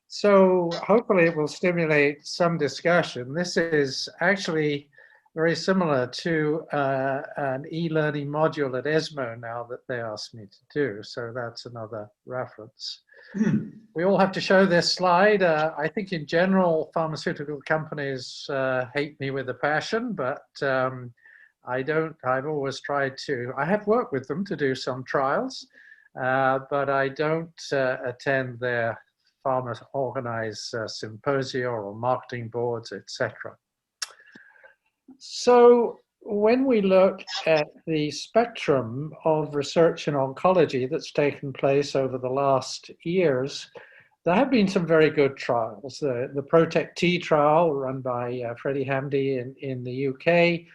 So hopefully it will stimulate some discussion. This is actually very similar to an e-learning module at ESMO now that they asked me to do. So that's another reference. We all have to show this slide. I think in general, pharmaceutical companies hate me with a passion, but I don't. I've always tried to. I have worked with them to do some trials, but I don't attend their pharma organized symposia or marketing boards, etc. So when we look at the spectrum of research in oncology that's taken place over the last years, there have been some very good trials. The PROTECT-T trial run by Freddie Hamdy in the UK,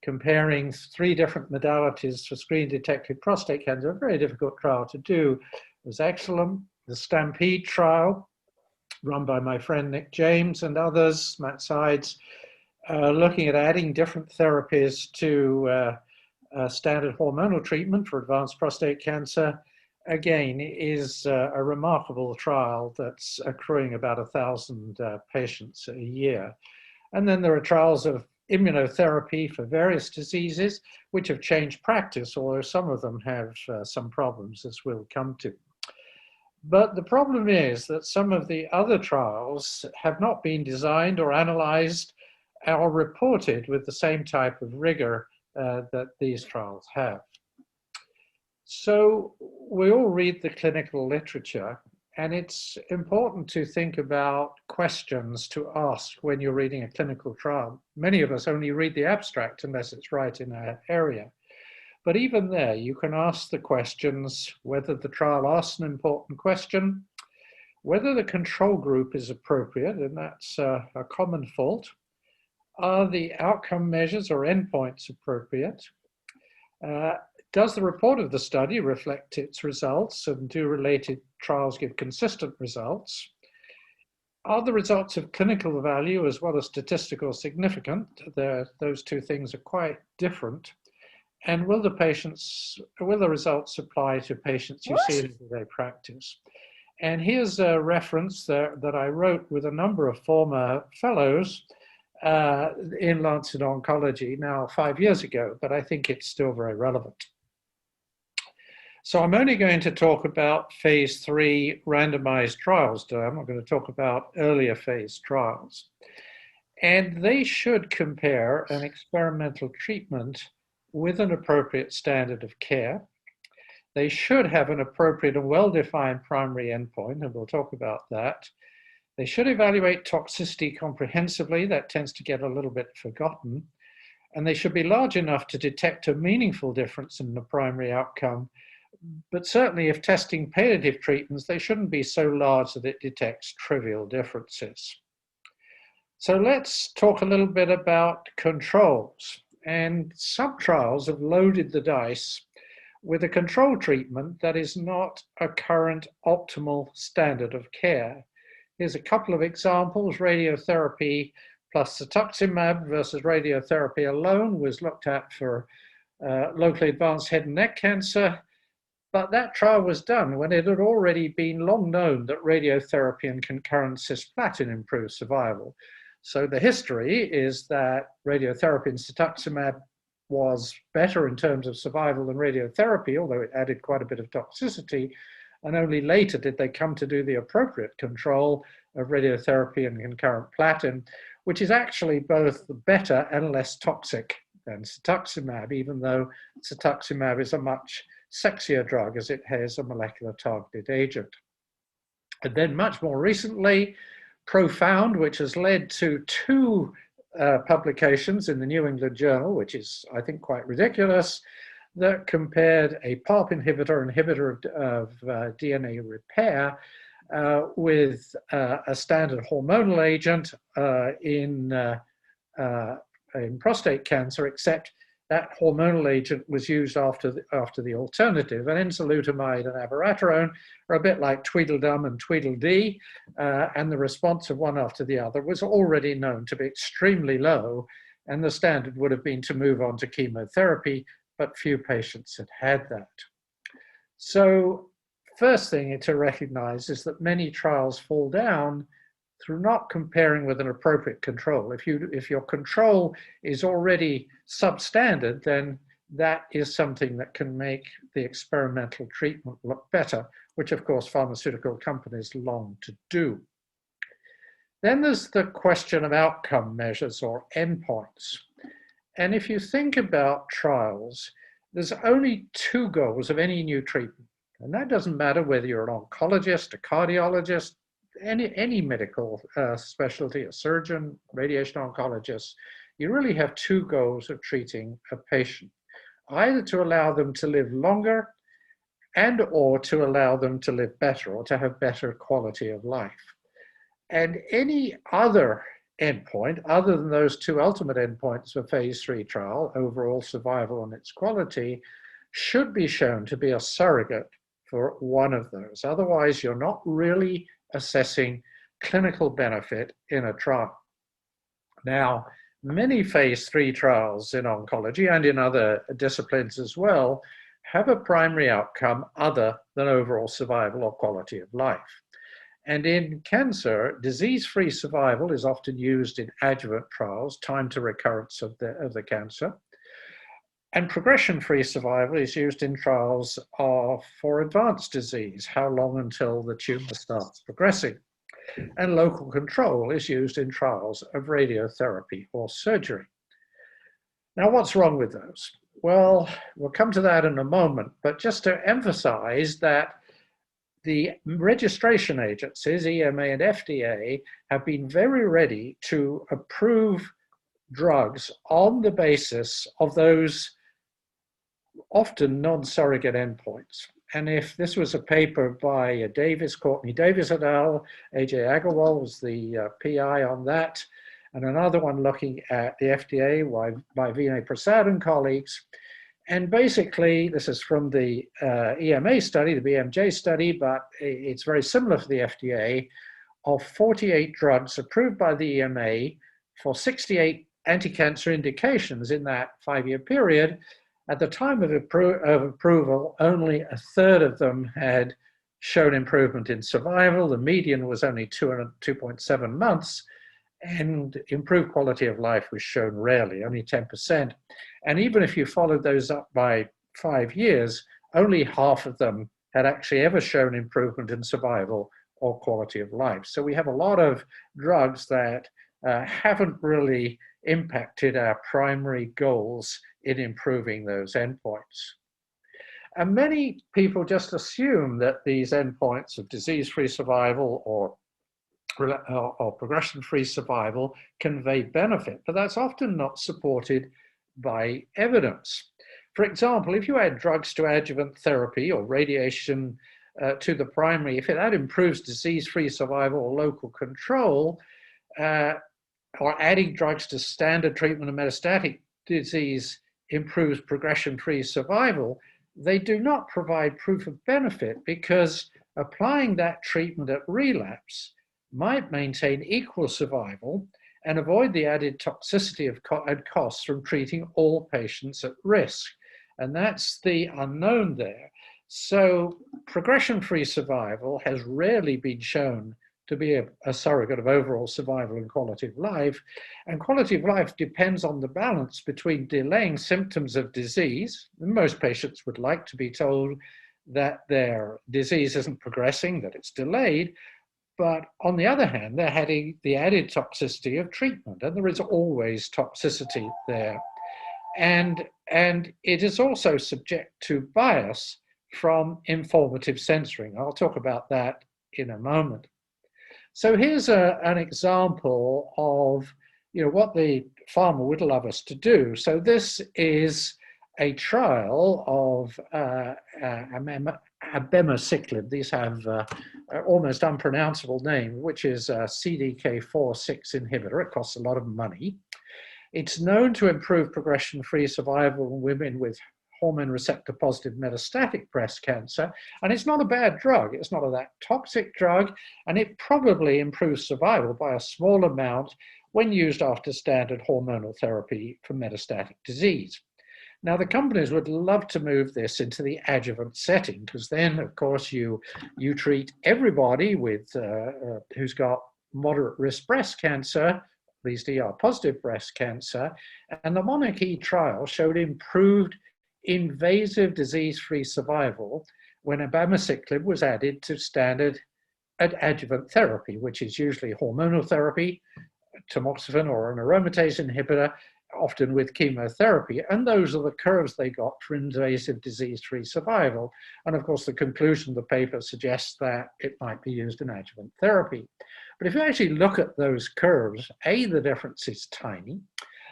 comparing 3 different modalities for screen-detected prostate cancer, a very difficult trial to do, was excellent. The STAMPEDE trial, run by my friend Nick James and others, Matt Sides, looking at adding different therapies to standard hormonal treatment for advanced prostate cancer, again, is a remarkable trial that's accruing about 1,000 patients a year. And then there are trials of immunotherapy for various diseases, which have changed practice, although some of them have some problems, as we'll come to. But the problem is that some of the other trials have not been designed or analyzed or reported with the same type of rigor that these trials have. So we all read the clinical literature, and it's important to think about questions to ask when you're reading a clinical trial. Many of us only read the abstract unless it's right in our area. But even there, you can ask the questions whether the trial asks an important question, whether the control group is appropriate, and that's a common fault. Are the outcome measures or endpoints appropriate? Does the report of the study reflect its results, and do related trials give consistent results? Are the results of clinical value as well as statistical significant? Those two things are quite different. And will the results apply to patients you see in everyday practice? And here's a reference that I wrote with a number of former fellows in Lancet Oncology now 5 years ago, but I think it's still very relevant. So I'm only going to talk about phase 3 randomized trials today. I'm not going to talk about earlier phase trials. And they should compare an experimental treatment with an appropriate standard of care. They should have an appropriate and well-defined primary endpoint, and we'll talk about that. They should evaluate toxicity comprehensively. That tends to get a little bit forgotten. And they should be large enough to detect a meaningful difference in the primary outcome. But certainly if testing palliative treatments, they shouldn't be so large that it detects trivial differences. So let's talk a little bit about controls. And some trials have loaded the dice with a control treatment that is not a current optimal standard of care. Here's a couple of examples. Radiotherapy plus cetuximab versus radiotherapy alone was looked at for locally advanced head and neck cancer. But that trial was done when it had already been long known that radiotherapy and concurrent cisplatin improve survival. So the history is that radiotherapy and cetuximab was better in terms of survival than radiotherapy, although it added quite a bit of toxicity. And only later did they come to do the appropriate control of radiotherapy and concurrent platin, which is actually both better and less toxic than cetuximab, even though cetuximab is a much sexier drug as it has a molecular targeted agent. And then much more recently, Profound, which has led to 2 publications in the New England Journal, which is, I think, quite ridiculous, that compared a PARP inhibitor of DNA repair with a standard hormonal agent in prostate cancer, except that hormonal agent was used after the alternative. And enzalutamide and abiraterone are a bit like Tweedledum and Tweedledee, and the response of one after the other was already known to be extremely low, and the standard would have been to move on to chemotherapy, but few patients had that. So first thing to recognize is that many trials fall down through not comparing with an appropriate control. If your control is already substandard, then that is something that can make the experimental treatment look better, which of course pharmaceutical companies long to do. Then there's the question of outcome measures or endpoints. And if you think about trials, there's only two goals of any new treatment. And that doesn't matter whether you're an oncologist, a cardiologist, any medical specialty, a surgeon, radiation oncologist. You really have two goals of treating a patient, either to allow them to live longer and or to allow them to live better or to have better quality of life. And any other endpoint, other than those two ultimate endpoints of a phase 3 trial, overall survival and its quality, should be shown to be a surrogate for one of those. Otherwise, you're not really assessing clinical benefit in a trial. Now, many phase 3 trials in oncology and in other disciplines as well have a primary outcome other than overall survival or quality of life. And in cancer, disease-free survival is often used in adjuvant trials, time to recurrence of the cancer. And progression-free survival is used in trials for advanced disease, how long until the tumor starts progressing. And local control is used in trials of radiotherapy or surgery. Now, what's wrong with those? Well, we'll come to that in a moment, but just to emphasize that the registration agencies, EMA and FDA, have been very ready to approve drugs on the basis of those often non-surrogate endpoints. And if this was a paper by Courtney Davis et al., A.J. Agarwal was the PI on that, and another one looking at the FDA by Vinay Prasad and colleagues. And basically, this is from the EMA study, the BMJ study, but it's very similar for the FDA, of 48 drugs approved by the EMA for 68 anti-cancer indications in that 5-year period. At the time of approval, only a third of them had shown improvement in survival. The median was only 2.7 months, and improved quality of life was shown rarely, only 10%. And even if you followed those up by 5 years, only half of them had actually ever shown improvement in survival or quality of life. So we have a lot of drugs that haven't really impacted our primary goals in improving those endpoints. And many people just assume that these endpoints of disease-free survival or progression-free survival convey benefit, but that's often not supported by evidence. For example, if you add drugs to adjuvant therapy or radiation to the primary, if that improves disease-free survival or local control, or adding drugs to standard treatment of metastatic disease improves progression-free survival, they do not provide proof of benefit because applying that treatment at relapse might maintain equal survival and avoid the added toxicity and costs from treating all patients at risk. And that's the unknown there. So progression-free survival has rarely been shown to be a surrogate of overall survival and quality of life. And quality of life depends on the balance between delaying symptoms of disease. Most patients would like to be told that their disease isn't progressing, that it's delayed. But on the other hand, they're having the added toxicity of treatment, and there is always toxicity there. And it is also subject to bias from informative censoring. I'll talk about that in a moment. So here's an example of what the pharma would love us to do. So this is a trial of abemaciclib. These have almost unpronounceable name, which is a CDK4/6 inhibitor. It costs a lot of money. It's known to improve progression-free survival in women with hormone receptor positive metastatic breast cancer. And it's not a bad drug. It's not that toxic drug. And it probably improves survival by a small amount when used after standard hormonal therapy for metastatic disease. Now, the companies would love to move this into the adjuvant setting, because then, of course, you treat everybody with who's got moderate risk breast cancer, at least ER-positive breast cancer, and the monarchy trial showed improved invasive disease-free survival when abemaciclib was added to standard adjuvant therapy, which is usually hormonal therapy, tamoxifen or an aromatase inhibitor, often with chemotherapy. And those are the curves they got for invasive disease-free survival. And of course, the conclusion of the paper suggests that it might be used in adjuvant therapy. But if you actually look at those curves, A, the difference is tiny.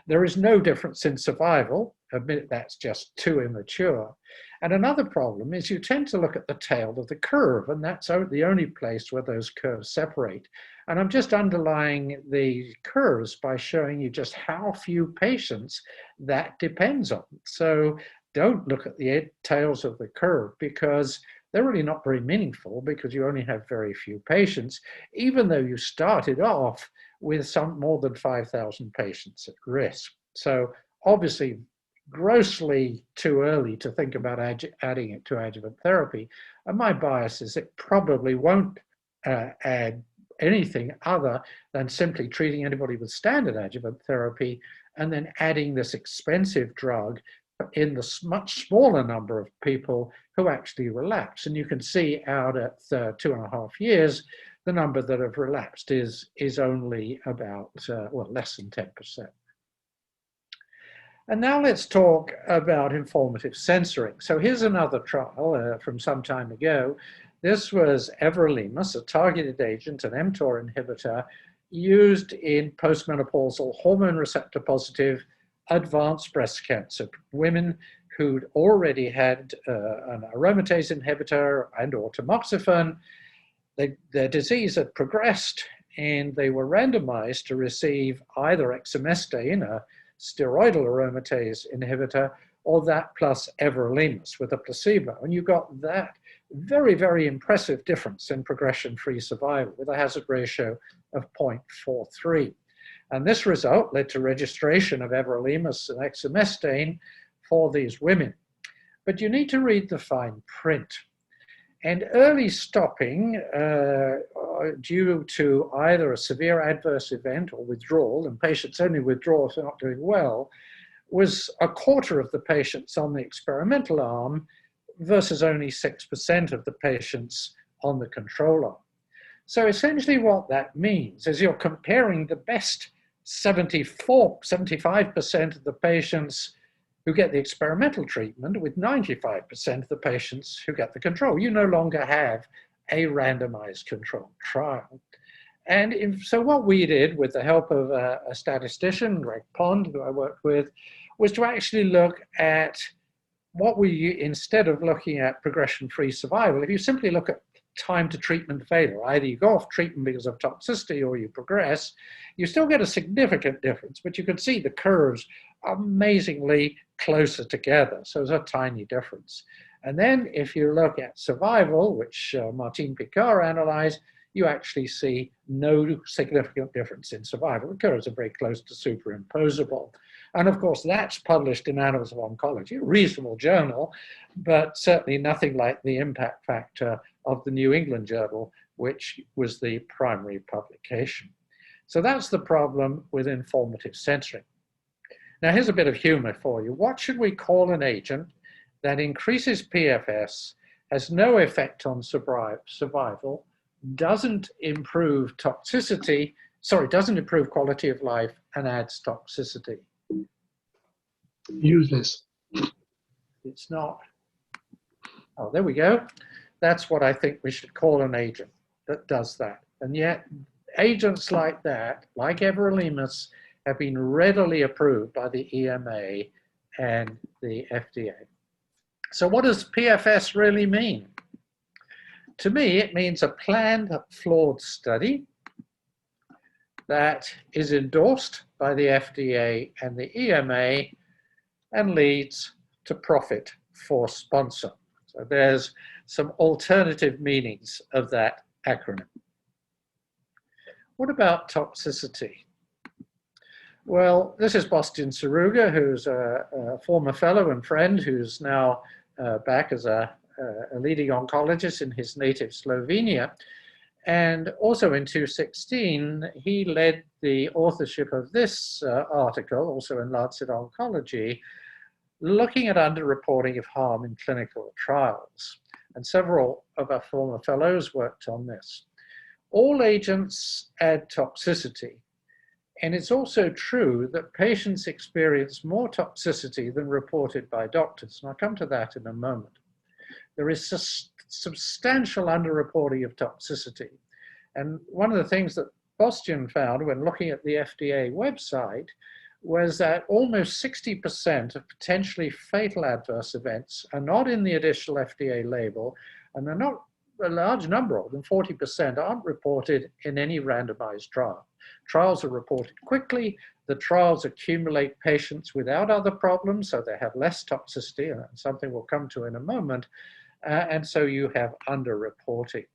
There is no difference in survival. Admit that's just too immature. And another problem is you tend to look at the tail of the curve, and that's the only place where those curves separate. And I'm just underlying the curves by showing you just how few patients that depends on. So don't look at the tails of the curve, because they're really not very meaningful, because you only have very few patients, even though you started off with some more than 5,000 patients at risk. So obviously, grossly too early to think about adding it to adjuvant therapy. And my bias is it probably won't add anything other than simply treating anybody with standard adjuvant therapy and then adding this expensive drug in the much smaller number of people who actually relapse. And you can see out at 2.5 years, the number that have relapsed is only about, well, less than 10%. And now let's talk about informative censoring. So here's another trial from some time ago. This was everolimus, a targeted agent, an mTOR inhibitor, used in postmenopausal hormone receptor positive advanced breast cancer, women who'd already had an aromatase inhibitor and or tamoxifen. Their disease had progressed, and they were randomized to receive either exemestane, a steroidal aromatase inhibitor, or that plus everolimus with a placebo. And you got that very, very impressive difference in progression-free survival with a hazard ratio of 0.43. And this result led to registration of everolimus and exemestane for these women. But you need to read the fine print. And early stopping due to either a severe adverse event or withdrawal, and patients only withdraw if they're not doing well, was 1/4 of the patients on the experimental arm versus only 6% of the patients on the control arm. So essentially what that means is you're comparing the best 75% of the patients who get the experimental treatment with 95% of the patients who get the control. You no longer have a randomized controlled trial. And so what we did with the help of a statistician, Greg Pond, who I worked with, was to actually look at what instead of looking at progression-free survival, if you simply look at time to treatment failure, either you go off treatment because of toxicity or you progress, you still get a significant difference, but you can see the curves are amazingly closer together. So there's a tiny difference. And then if you look at survival, which Martine Picard analyzed, you actually see no significant difference in survival. The curves are very close to superimposable. And of course, that's published in Annals of Oncology, a reasonable journal, but certainly nothing like the impact factor of the New England Journal, which was the primary publication. So that's the problem with informative censoring. Now, here's a bit of humor for you. What should we call an agent that increases PFS, has no effect on survival, doesn't improve toxicity, doesn't improve quality of life, and adds toxicity? Useless. It's not. Oh, there we go. That's what I think we should call an agent that does that. And yet, agents like that, like everolimus, have been readily approved by the EMA and the FDA. So what does PFS really mean? To me, it means a planned, flawed study that is endorsed by the FDA and the EMA and leads to profit for sponsor. So there's some alternative meanings of that acronym. What about toxicity? Well, this is Bastian Saruga, who's a former fellow and friend who's now back as a leading oncologist in his native Slovenia. And also in 2016, he led the authorship of this article, also in Lancet Oncology, looking at underreporting of harm in clinical trials. And several of our former fellows worked on this. All agents add toxicity. And it's also true that patients experience more toxicity than reported by doctors. And I'll come to that in a moment. There is substantial underreporting of toxicity. And one of the things that Bastian found when looking at the FDA website was that almost 60% of potentially fatal adverse events are not in the additional FDA label, and they're not a large number of them, 40%, aren't reported in any randomized trial. Trials are reported quickly. The trials accumulate patients without other problems, so they have less toxicity, and something we'll come to in a moment, and so you have underreporting.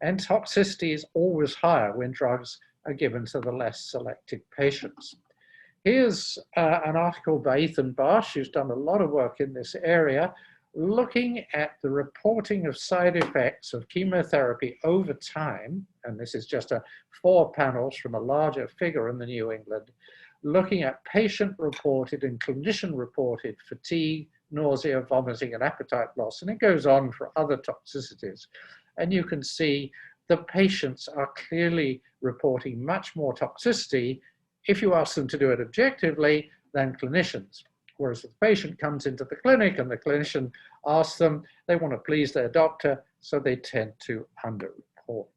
And toxicity is always higher when drugs are given to the less selected patients. Here's an article by Ethan Bosch, who's done a lot of work in this area, looking at the reporting of side effects of chemotherapy over time, and this is just 4 panels from a larger figure in the New England, looking at patient-reported and clinician-reported fatigue, nausea, vomiting, and appetite loss, and it goes on for other toxicities. And you can see the patients are clearly reporting much more toxicity if you ask them to do it objectively than clinicians. Whereas if the patient comes into the clinic and the clinician asks them, they want to please their doctor, so they tend to underreport.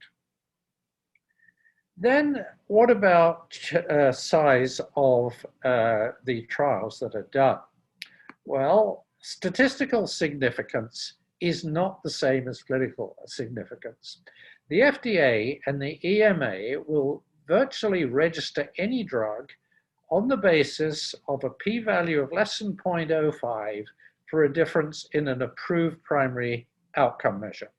Then what about size of the trials that are done? Well, statistical significance is not the same as clinical significance. The FDA and the EMA will virtually register any drug on the basis of a p-value of less than 0.05 for a difference in an approved primary outcome measure,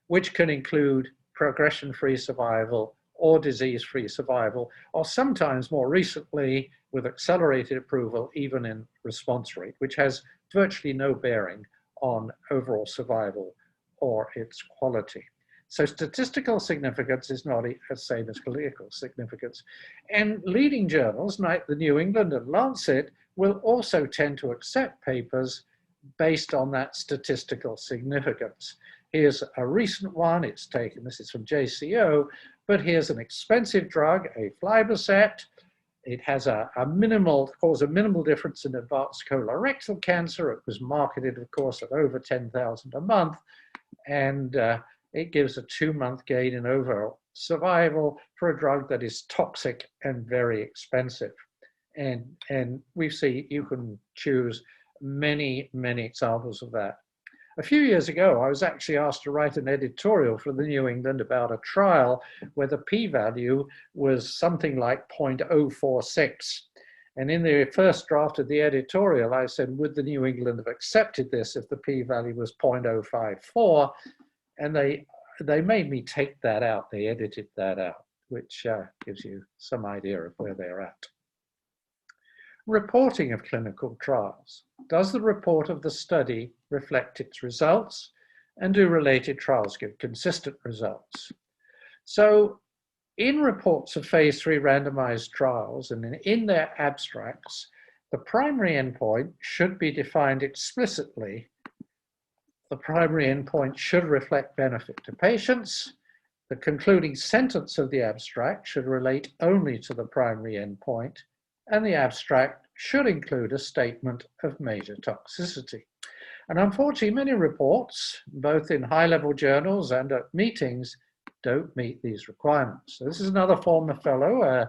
which can include progression-free survival or disease-free survival, or sometimes more recently with accelerated approval, even in response rate, which has virtually no bearing on overall survival or its quality. So statistical significance is not the same as clinical significance. And leading journals like the New England and Lancet will also tend to accept papers based on that statistical significance. Here's a recent one, it's taken, this is from JCO, but here's an expensive drug, aflibercept. It has caused a minimal difference in advanced colorectal cancer. It was marketed, of course, at over $10,000 a month, and it gives a 2-month gain in overall survival for a drug that is toxic and very expensive. And we see you can choose many, many examples of that. A few years ago, I was actually asked to write an editorial for the New England about a trial where the p-value was something like 0.046. And in the first draft of the editorial, I said, would the New England have accepted this if the p-value was 0.054? And they made me take that out. They edited that out, which gives you some idea of where they're at. Reporting of clinical trials. Does the report of the study reflect its results? And do related trials give consistent results? So in reports of phase 3 randomized trials and in their abstracts, the primary endpoint should be defined explicitly. The primary endpoint should reflect benefit to patients. The concluding sentence of the abstract should relate only to the primary endpoint, and the abstract should include a statement of major toxicity. And unfortunately, many reports, both in high-level journals and at meetings, don't meet these requirements. So this is another former fellow,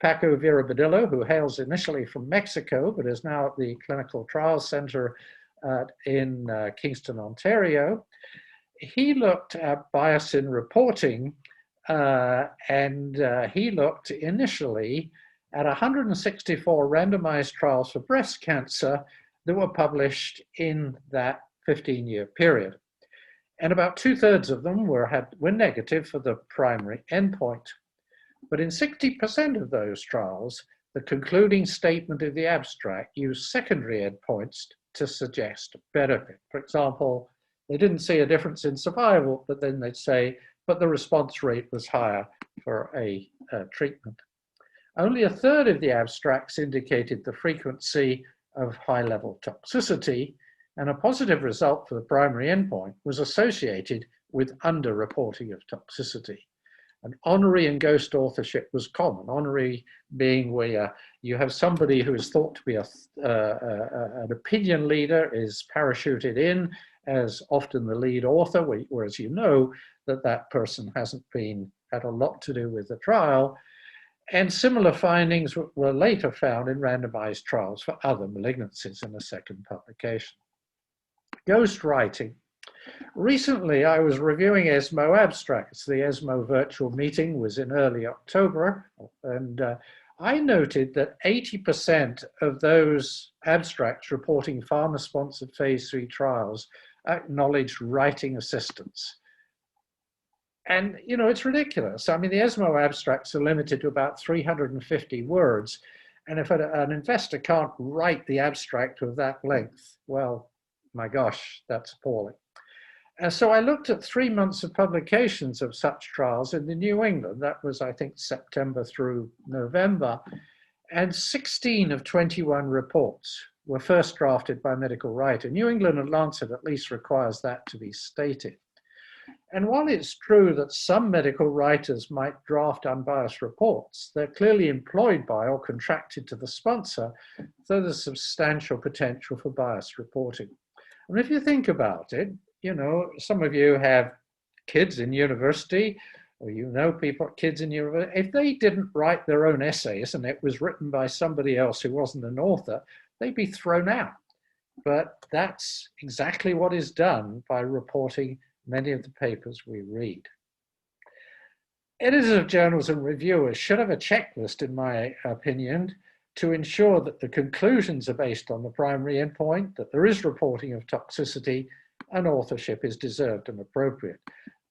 Paco Virabadillo, who hails initially from Mexico, but is now at the Clinical Trials Center in Kingston, Ontario. He looked at bias in reporting, and he looked initially at 164 randomized trials for breast cancer that were published in that 15-year period. And about 2/3 of them were negative for the primary endpoint. But in 60% of those trials, the concluding statement of the abstract used secondary endpoints to suggest benefit. For example, they didn't see a difference in survival, but then they'd say, but the response rate was higher for a treatment. Only a third of the abstracts indicated the frequency of high-level toxicity, and a positive result for the primary endpoint was associated with under-reporting of toxicity. And honorary and ghost authorship was common. Honorary being where you have somebody who is thought to be an opinion leader is parachuted in as often the lead author, whereas you know that that person hasn't had a lot to do with the trial. And similar findings were later found in randomized trials for other malignancies in a second publication. Ghostwriting. Recently, I was reviewing ESMO abstracts. The ESMO virtual meeting was in early October, and I noted that 80% of those abstracts reporting pharma-sponsored phase 3 trials acknowledged writing assistance. And, you know, it's ridiculous. I mean, the ESMO abstracts are limited to about 350 words. And if an investor can't write the abstract of that length, well, my gosh, that's appalling. And so I looked at 3 months of publications of such trials in the New England. That was, I think, September through November. And 16 of 21 reports were first drafted by a medical writer. New England and Lancet at least requires that to be stated. And while it's true that some medical writers might draft unbiased reports, they're clearly employed by or contracted to the sponsor, so there's substantial potential for biased reporting. And if you think about it, you know, some of you have kids in university, or you know people, kids in university. If they didn't write their own essays and it was written by somebody else who wasn't an author, they'd be thrown out. But that's exactly what is done by reporting many of the papers we read. Editors of journals and reviewers should have a checklist, in my opinion, to ensure that the conclusions are based on the primary endpoint, that there is reporting of toxicity, and authorship is deserved and appropriate.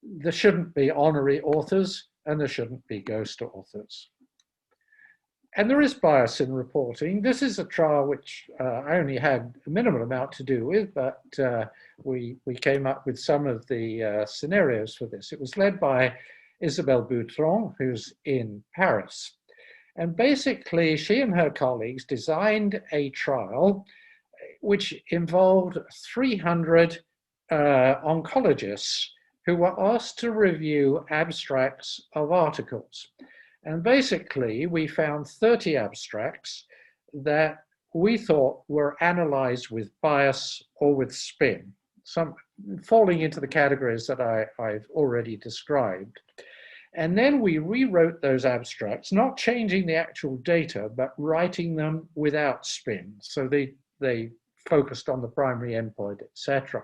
There shouldn't be honorary authors, and there shouldn't be ghost authors. And there is bias in reporting. This is a trial which I only had a minimal amount to do with, but we came up with some of the scenarios for this. It was led by Isabelle Boutron, who's in Paris. And basically, she and her colleagues designed a trial which involved 300 oncologists who were asked to review abstracts of articles. And basically, we found 30 abstracts that we thought were analyzed with bias or with spin, some falling into the categories that I've already described. And then we rewrote those abstracts, not changing the actual data, but writing them without spin. So they focused on the primary endpoint, etc.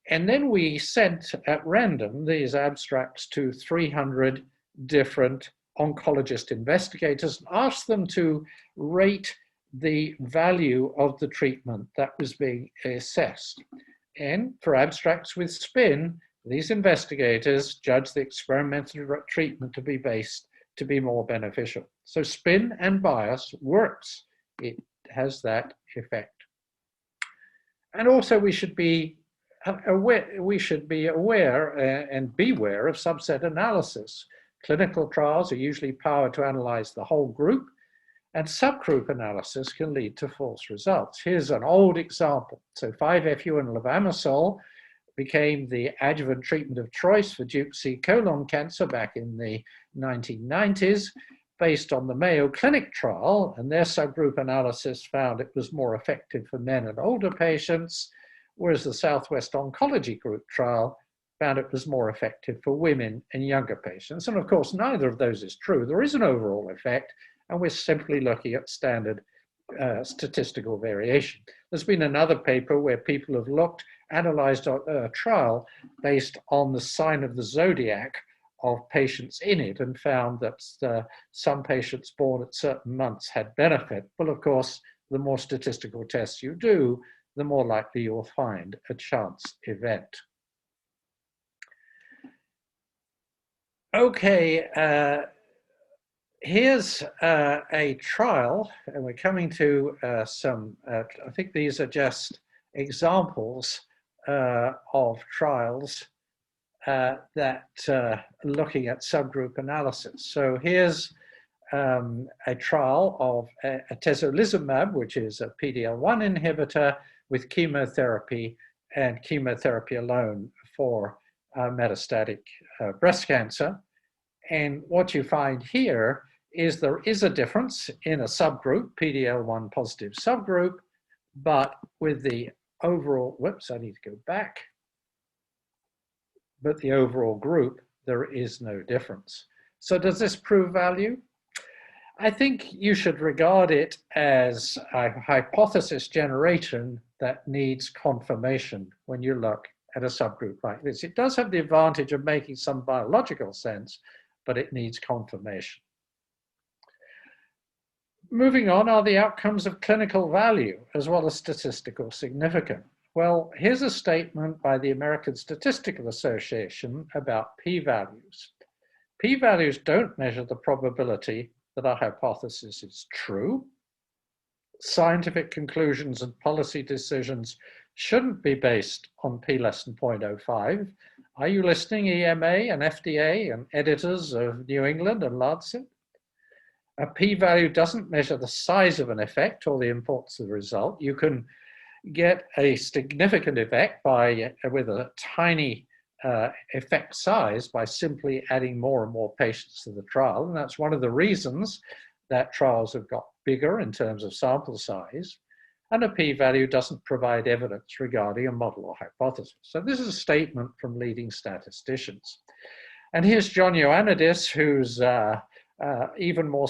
And then we sent at random these abstracts to 300 different oncologist investigators and asked them to rate the value of the treatment that was being assessed. And for abstracts with spin, these investigators judged the experimental treatment to be more beneficial. So spin and bias works. It has that effect. And also we should be aware and beware of subset analysis. Clinical trials are usually powered to analyze the whole group, and subgroup analysis can lead to false results. Here's an old example. So 5-FU and levamisole became the adjuvant treatment of choice for Duke C colon cancer back in the 1990s, based on the Mayo Clinic trial, and their subgroup analysis found it was more effective for men and older patients, whereas the Southwest Oncology Group trial found it was more effective for women and younger patients. And of course, neither of those is true. There is an overall effect, and we're simply looking at standard statistical variation. There's been another paper where people have analyzed a trial based on the sign of the zodiac of patients in it and found that some patients born at certain months had benefit. Well, of course, the more statistical tests you do, the more likely you'll find a chance event. Okay, Here's a trial, and we're coming to some, I think these are just examples of trials that looking at subgroup analysis. So here's a trial of atezolizumab, which is a PD-L1 inhibitor with chemotherapy and chemotherapy alone for metastatic breast cancer. And what you find here is there is a difference in a subgroup, PD-L1 positive subgroup, but with the overall, whoops, I need to go back. But the overall group, there is no difference. So does this prove value? I think you should regard it as a hypothesis generation that needs confirmation when you look at a subgroup like this. It does have the advantage of making some biological sense, but it needs confirmation. Moving on, are the outcomes of clinical value as well as statistical significance? Well, here's a statement by the American Statistical Association about p-values. P-values don't measure the probability that a hypothesis is true. Scientific conclusions and policy decisions shouldn't be based on p less than 0.05. Are you listening, EMA and FDA and editors of New England and Lancet? A p-value doesn't measure the size of an effect or the importance of the result. You can get a significant effect with a tiny effect size by simply adding more and more patients to the trial. And that's one of the reasons that trials have got bigger in terms of sample size. And a p-value doesn't provide evidence regarding a model or hypothesis. So this is a statement from leading statisticians. And here's John Ioannidis, who's even more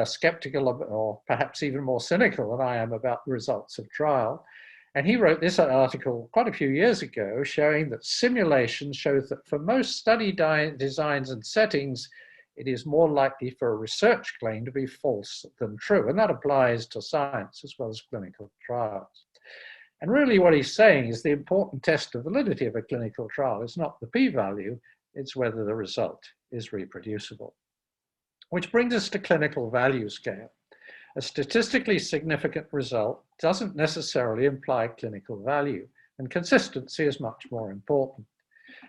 skeptical or perhaps even more cynical than I am about the results of trial. And he wrote this article quite a few years ago showing that simulation shows that for most study designs and settings, it is more likely for a research claim to be false than true. And that applies to science as well as clinical trials. And really what he's saying is the important test of validity of a clinical trial is not the p-value, it's whether the result is reproducible. Which brings us to clinical value scale. A statistically significant result doesn't necessarily imply clinical value, and consistency is much more important.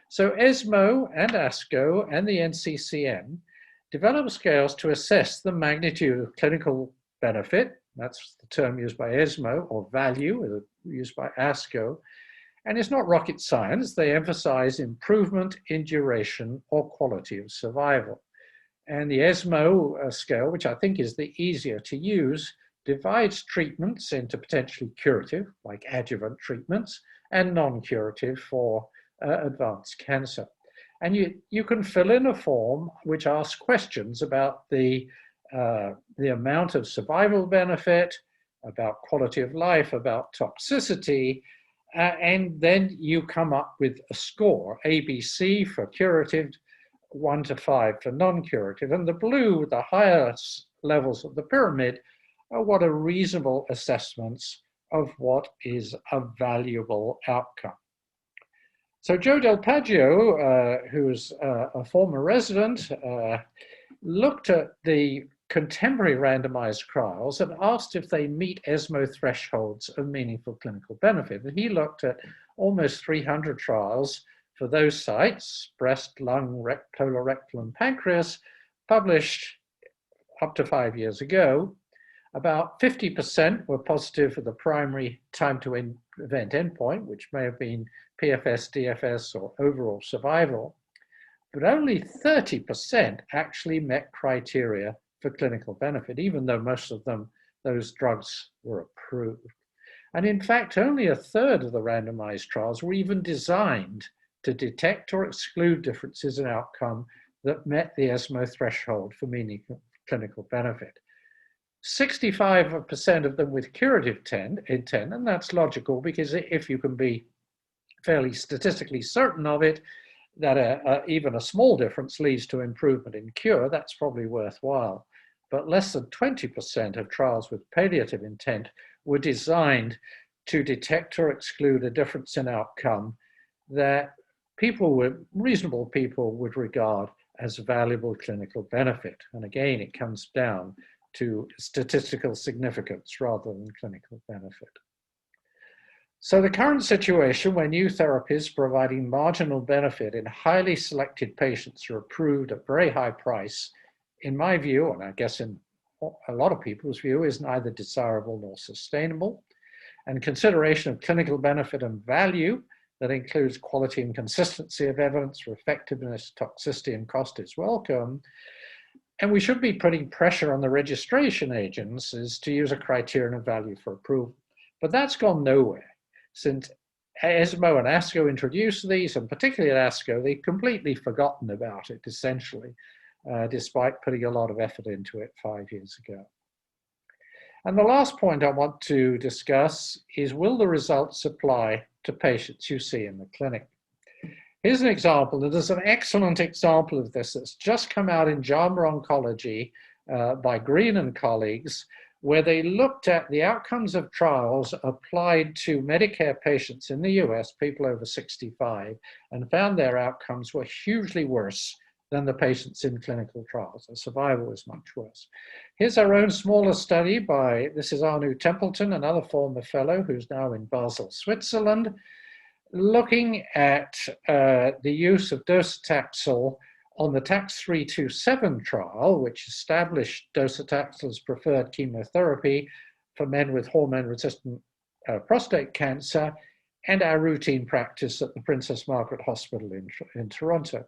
So ESMO and ASCO and the NCCN develop scales to assess the magnitude of clinical benefit. That's the term used by ESMO, or value, used by ASCO. And it's not rocket science. They emphasize improvement in duration or quality of survival. And the ESMO scale, which I think is the easier to use, divides treatments into potentially curative, like adjuvant treatments, and non-curative for advanced cancer. And you can fill in a form which asks questions about the amount of survival benefit, about quality of life, about toxicity, and then you come up with a score, ABC for curative, 1 to 5 for non-curative. And the blue, the higher levels of the pyramid, are what are reasonable assessments of what is a valuable outcome. So Joe Del Paggio, who's a former resident, looked at the contemporary randomized trials and asked if they meet ESMO thresholds of meaningful clinical benefit. And he looked at almost 300 trials for those sites, breast, lung, colorectal, and pancreas, published up to 5 years ago. About 50% were positive for the primary time to event endpoint, which may have been PFS, DFS, or overall survival, but only 30% actually met criteria for clinical benefit, even though most of them, those drugs were approved. And in fact, only a third of the randomized trials were even designed to detect or exclude differences in outcome that met the ESMO threshold for meaningful clinical benefit. 65% of them with curative intent, and that's logical because if you can be fairly statistically certain of it, that even a small difference leads to improvement in cure, that's probably worthwhile. But less than 20% of trials with palliative intent were designed to detect or exclude a difference in outcome that reasonable people would regard as valuable clinical benefit. And again, it comes down to statistical significance rather than clinical benefit. So the current situation where new therapies providing marginal benefit in highly selected patients are approved at very high price, in my view, and I guess in a lot of people's view, is neither desirable nor sustainable. And consideration of clinical benefit and value that includes quality and consistency of evidence for effectiveness, toxicity, and cost is welcome. And we should be putting pressure on the registration agencies to use a criterion of value for approval. But that's gone nowhere. Since ESMO and ASCO introduced these, and particularly at ASCO, they've completely forgotten about it, essentially, despite putting a lot of effort into it 5 years ago. And the last point I want to discuss is, will the results apply to patients you see in the clinic? Here's an example, and there's an excellent example of this that's just come out in JAMA Oncology by Green and colleagues, where they looked at the outcomes of trials applied to Medicare patients in the US, people over 65, and found their outcomes were hugely worse than the patients in clinical trials. The survival was much worse. Here's our own smaller study by, this is Anu Templeton, another former fellow who's now in Basel, Switzerland, looking at the use of docetaxel on the TAX327 trial, which established docetaxel as preferred chemotherapy for men with hormone-resistant prostate cancer, and our routine practice at the Princess Margaret Hospital in Toronto.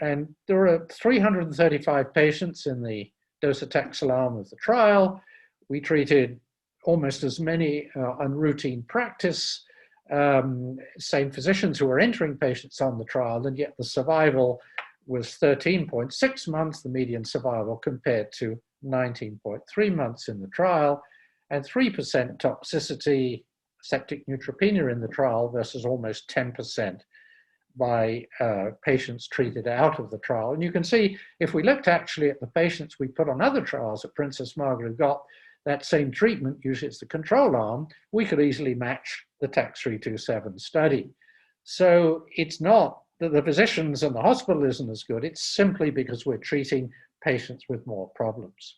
And there are 335 patients in the docetaxel arm of the trial. We treated almost as many on routine practice, same physicians who were entering patients on the trial, and yet the survival was 13.6 months, the median survival, compared to 19.3 months in the trial, and 3% toxicity, septic neutropenia in the trial versus almost 10% by patients treated out of the trial. And you can see, if we looked actually at the patients we put on other trials at Princess Margaret who got that same treatment, usually it's the control arm, we could easily match the TAX327 study. So it's not that the physicians and the hospital isn't as good, it's simply because we're treating patients with more problems.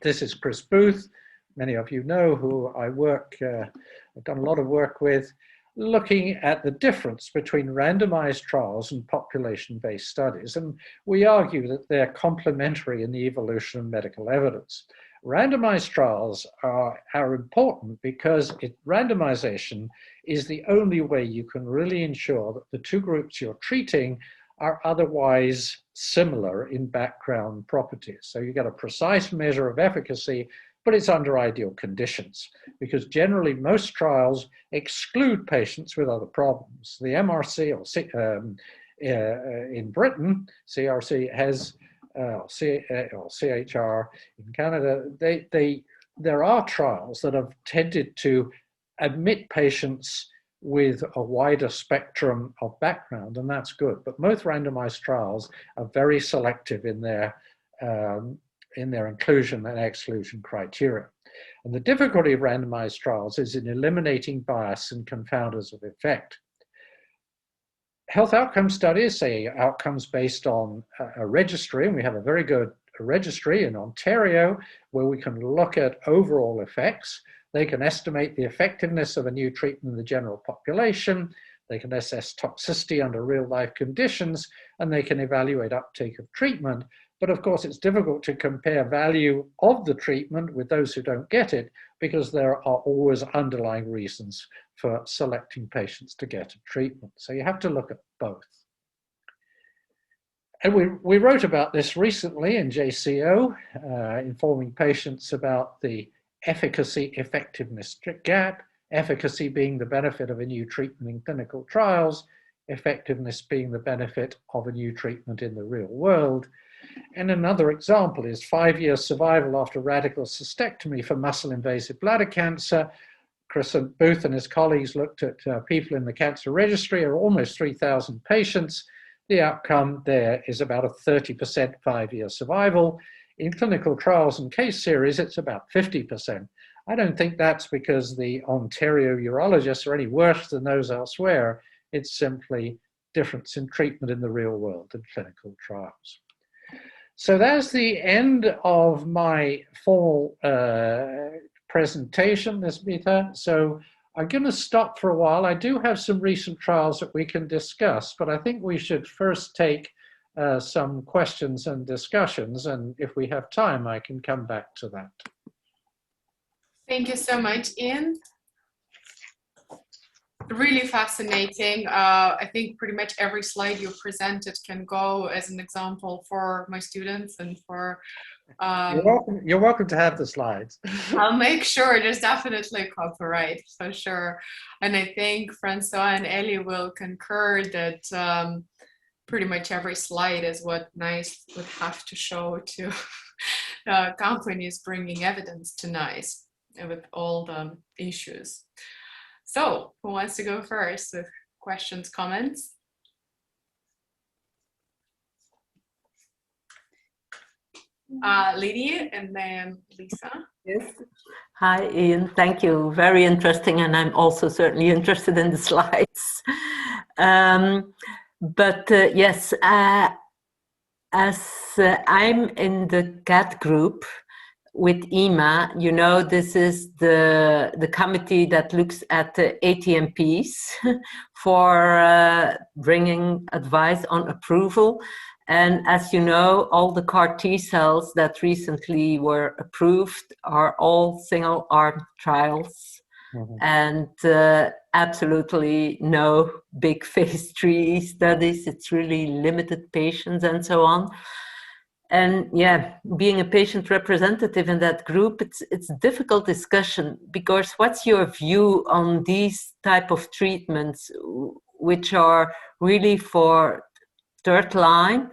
This is Chris Booth, many of you know, who I I've done a lot of work with, looking at the difference between randomized trials and population-based studies. And we argue that they're complementary in the evolution of medical evidence. Randomized trials are important because randomization is the only way you can really ensure that the two groups you're treating are otherwise similar in background properties. So you get a precise measure of efficacy, but it's under ideal conditions, because generally most trials exclude patients with other problems. The MRC in Britain, CRC has or CHR in Canada, there are trials that have tended to admit patients with a wider spectrum of background, and that's good. But most randomized trials are very selective in their inclusion and exclusion criteria. And the difficulty of randomized trials is in eliminating bias and confounders of effect. Health outcome studies, say outcomes based on a registry, and we have a very good registry in Ontario where we can look at overall effects. They can estimate the effectiveness of a new treatment in the general population. They can assess toxicity under real life conditions, and they can evaluate uptake of treatment. But of course, it's difficult to compare value of the treatment with those who don't get it, because there are always underlying reasons for selecting patients to get a treatment. So you have to look at both. And we wrote about this recently in JCO, informing patients about the efficacy effectiveness gap, efficacy being the benefit of a new treatment in clinical trials, effectiveness being the benefit of a new treatment in the real world. And another example is 5-year survival after radical cystectomy for muscle-invasive bladder cancer. Chris Booth and his colleagues looked at people in the cancer registry, or almost 3,000 patients. The outcome there is about a 30% 5-year survival. In clinical trials and case series, it's about 50%. I don't think that's because the Ontario urologists are any worse than those elsewhere. It's simply difference in treatment in the real world in clinical trials. So that's the end of my formal presentation, Nisbita. So I'm going to stop for a while. I do have some recent trials that we can discuss, but I think we should first take some questions and discussions, and if we have time, I can come back to that. Thank you so much, Ian. Really fascinating. I think pretty much every slide you presented can go as an example for my students and for... You're welcome to have the slides. I'll make sure. There's definitely copyright, for sure. And I think Francois and Ellie will concur that pretty much every slide is what NICE would have to show to companies bringing evidence to NICE with all the issues. So who wants to go first with questions, comments? Lydia and then Lisa. Yes. Hi, Ian. Thank you. Very interesting. And I'm also certainly interested in the slides. Yes, as I'm in the CAT group with EMA, you know, this is the committee that looks at the ATMPs for bringing advice on approval. And as you know, all the CAR T cells that recently were approved are all single-arm trials. Mm-hmm. And absolutely no big phase 3 studies. It's really limited patients and so on. And yeah, being a patient representative in that group, it's a difficult discussion, because what's your view on these type of treatments, which are really for third line,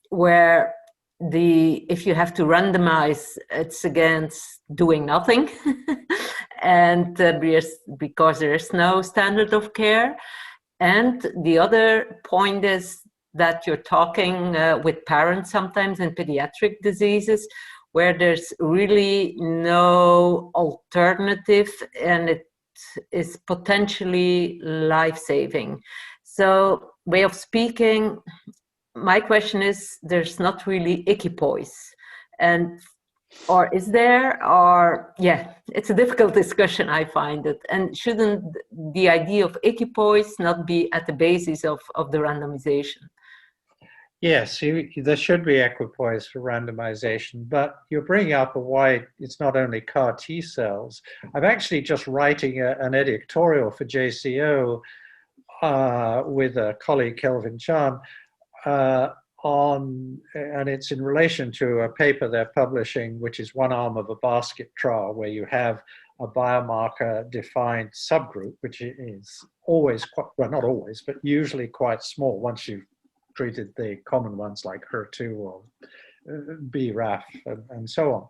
where if you have to randomize, it's against doing nothing, and because there is no standard of care. And the other point is that you're talking with parents sometimes in pediatric diseases where there's really no alternative and it is potentially life-saving. So, way of speaking, my question is, there's not really equipoise, or is there, or yeah, it's a difficult discussion, I find it. And shouldn't the idea of equipoise not be at the basis of the randomization? Yes, there should be equipoise for randomization, but you're bringing up why it's not only CAR T cells. I'm actually just writing an editorial for JCO with a colleague, Kelvin Chan, and it's in relation to a paper they're publishing, which is one arm of a basket trial where you have a biomarker-defined subgroup, which is always quite, well, not always, but usually quite small once you've treated the common ones like HER2 or BRAF and so on.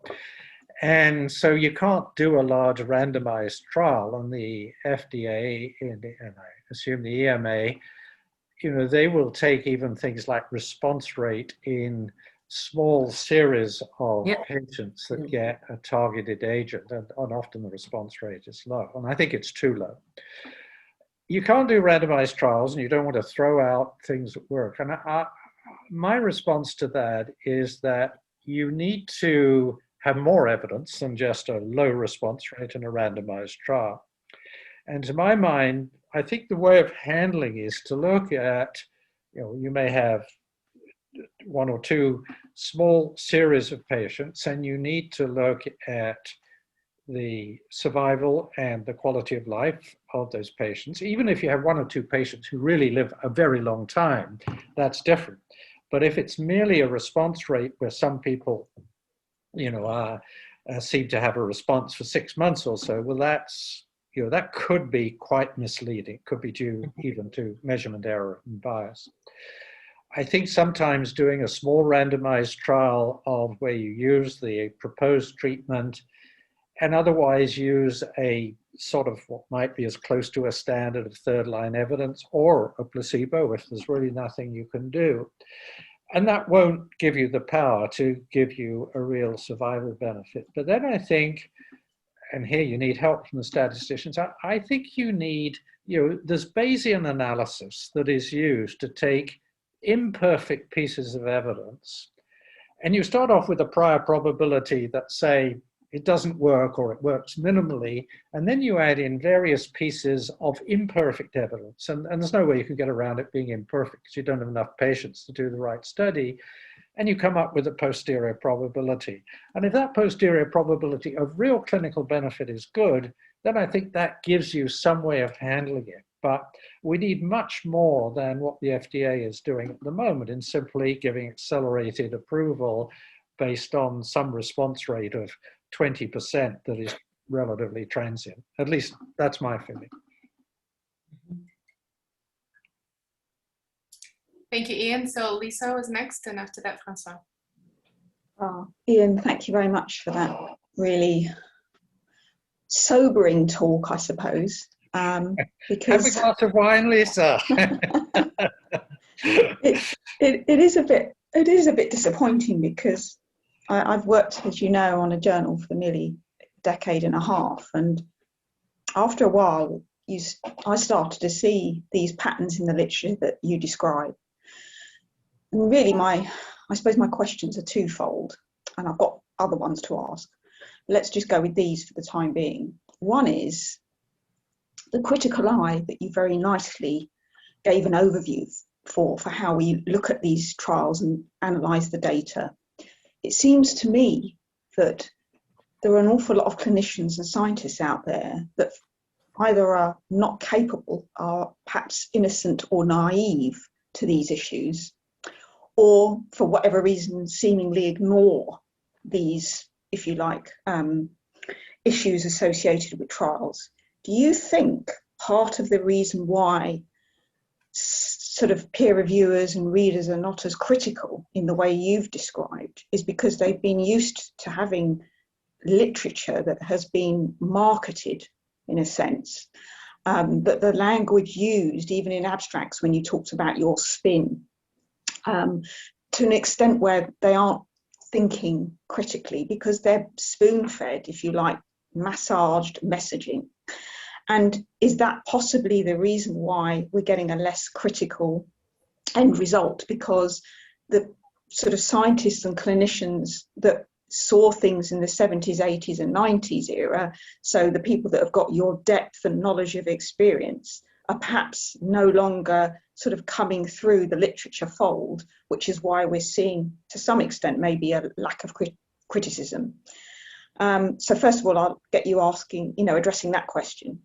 And so you can't do a large randomized trial, and the FDA and I assume the EMA, you know, they will take even things like response rate in small series of patients that get a targeted agent, and often the response rate is low, and I think it's too low. You can't do randomized trials, and you don't want to throw out things that work. And my response to that is that you need to have more evidence than just a low response rate in a randomized trial. And to my mind, I think the way of handling is to look at, you know, you may have one or two small series of patients, and you need to look at the survival and the quality of life of those patients. Even if you have one or two patients who really live a very long time, that's different. But if it's merely a response rate where some people, you know, seem to have a response for 6 months or so, well, that's, you know, that could be quite misleading. It could be due even to measurement error and bias. I think sometimes doing a small randomized trial of where you use the proposed treatment and otherwise use a sort of what might be as close to a standard of third-line evidence or a placebo if there's really nothing you can do. And that won't give you the power to give you a real survival benefit. But then I think, and here you need help from the statisticians, I think you need there's Bayesian analysis that is used to take imperfect pieces of evidence, and you start off with a prior probability that, say, it doesn't work or it works minimally, and then you add in various pieces of imperfect evidence, and there's no way you can get around it being imperfect because you don't have enough patients to do the right study, and you come up with a posterior probability. And if that posterior probability of real clinical benefit is good, then I think that gives you some way of handling it. But we need much more than what the FDA is doing at the moment in simply giving accelerated approval based on some response rate of 20% that is relatively transient. At least that's my feeling. Thank you, Ian. So Lisa was next, and after that, Francois. Ian, thank you very much for that really sobering talk, I suppose. Because have a glass of wine, Lisa. it is a bit disappointing because I've worked, as you know, on a journal for nearly a decade and a half, and after a while, I started to see these patterns in the literature that you describe. And really, I suppose my questions are twofold, and I've got other ones to ask. Let's just go with these for the time being. One is the critical eye that you very nicely gave an overview for how we look at these trials and analyse the data. It seems to me that there are an awful lot of clinicians and scientists out there that either are not capable, are perhaps innocent or naive to these issues, or for whatever reason seemingly ignore these, if you like, issues associated with trials. Do you think part of the reason why sort of peer reviewers and readers are not as critical in the way you've described is because they've been used to having literature that has been marketed, in a sense, that the language used, even in abstracts when you talked about your spin, to an extent where they aren't thinking critically because they're spoon-fed, if you like, massaged messaging? And is that possibly the reason why we're getting a less critical end result? Because the sort of scientists and clinicians that saw things in the 70s, 80s and 90s era, so the people that have got your depth and knowledge of experience, are perhaps no longer sort of coming through the literature fold, which is why we're seeing, to some extent, maybe a lack of criticism. So first of all, I'll get you asking, addressing that question.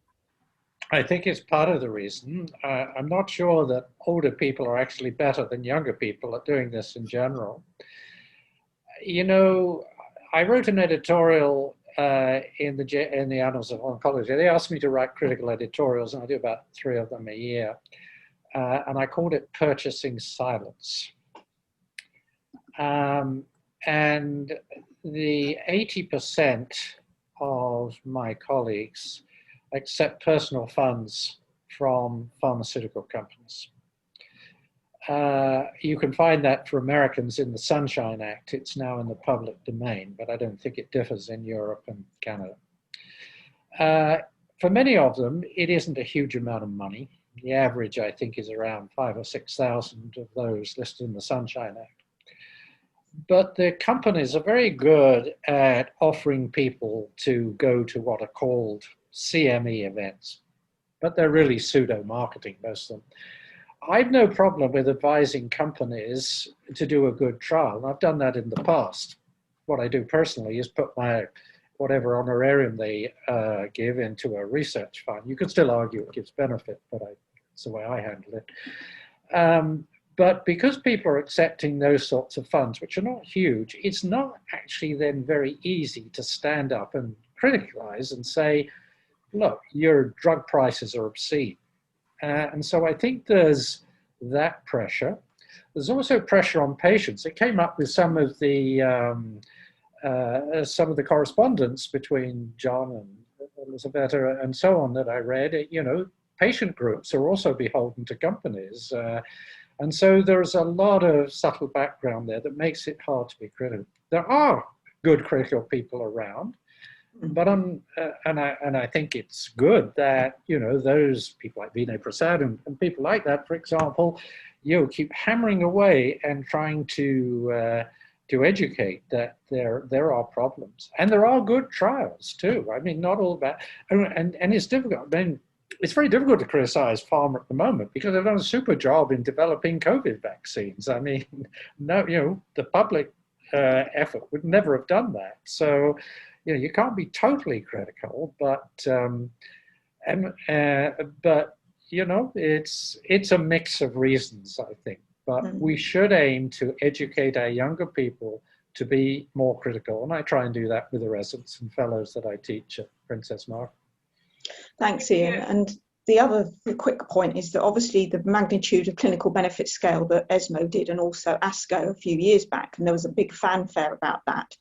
I think it's part of the reason. I'm not sure that older people are actually better than younger people at doing this in general. I wrote an editorial in the Annals of Oncology. They asked me to write critical editorials, and I do about 3 of them a year. And I called it Purchasing Silence. And the 80% of my colleagues accept personal funds from pharmaceutical companies. You can find that for Americans in the Sunshine Act. It's now in the public domain, but I don't think it differs in Europe and Canada. For many of them, it isn't a huge amount of money. The average, I think, is around 5,000 or 6,000 of those listed in the Sunshine Act. But the companies are very good at offering people to go to what are called CME events, but they're really pseudo-marketing, most of them. I've no problem with advising companies to do a good trial. I've done that in the past. What I do personally is put my whatever honorarium they give into a research fund. You could still argue it gives benefit, but it's the way I handle it. But because people are accepting those sorts of funds, which are not huge, it's not actually then very easy to stand up and criticize and say, look, your drug prices are obscene. And so I think there's that pressure. There's also pressure on patients. It came up with some of the correspondence between John and Elisabetta and so on that I read. Patient groups are also beholden to companies. And so there's a lot of subtle background there that makes it hard to be critical. There are good critical people around. But and I think it's good that, you know, those people like Vinay Prasad and people like that, for example, you know, keep hammering away and trying to educate that there are problems, and there are good trials too. I mean, not all bad, and it's difficult. I mean, it's very difficult to criticize pharma at the moment because they've done a super job in developing COVID vaccines. I mean, no, you know, the public effort would never have done that. So, you know, you can't be totally critical, but you know, it's a mix of reasons, I think. But we should aim to educate our younger people to be more critical, and I try and do that with the residents and fellows that I teach at Princess Margaret. Thanks, Ian. And the quick point is that obviously the magnitude of clinical benefit scale that ESMO did, and also ASCO a few years back, and there was a big fanfare about that.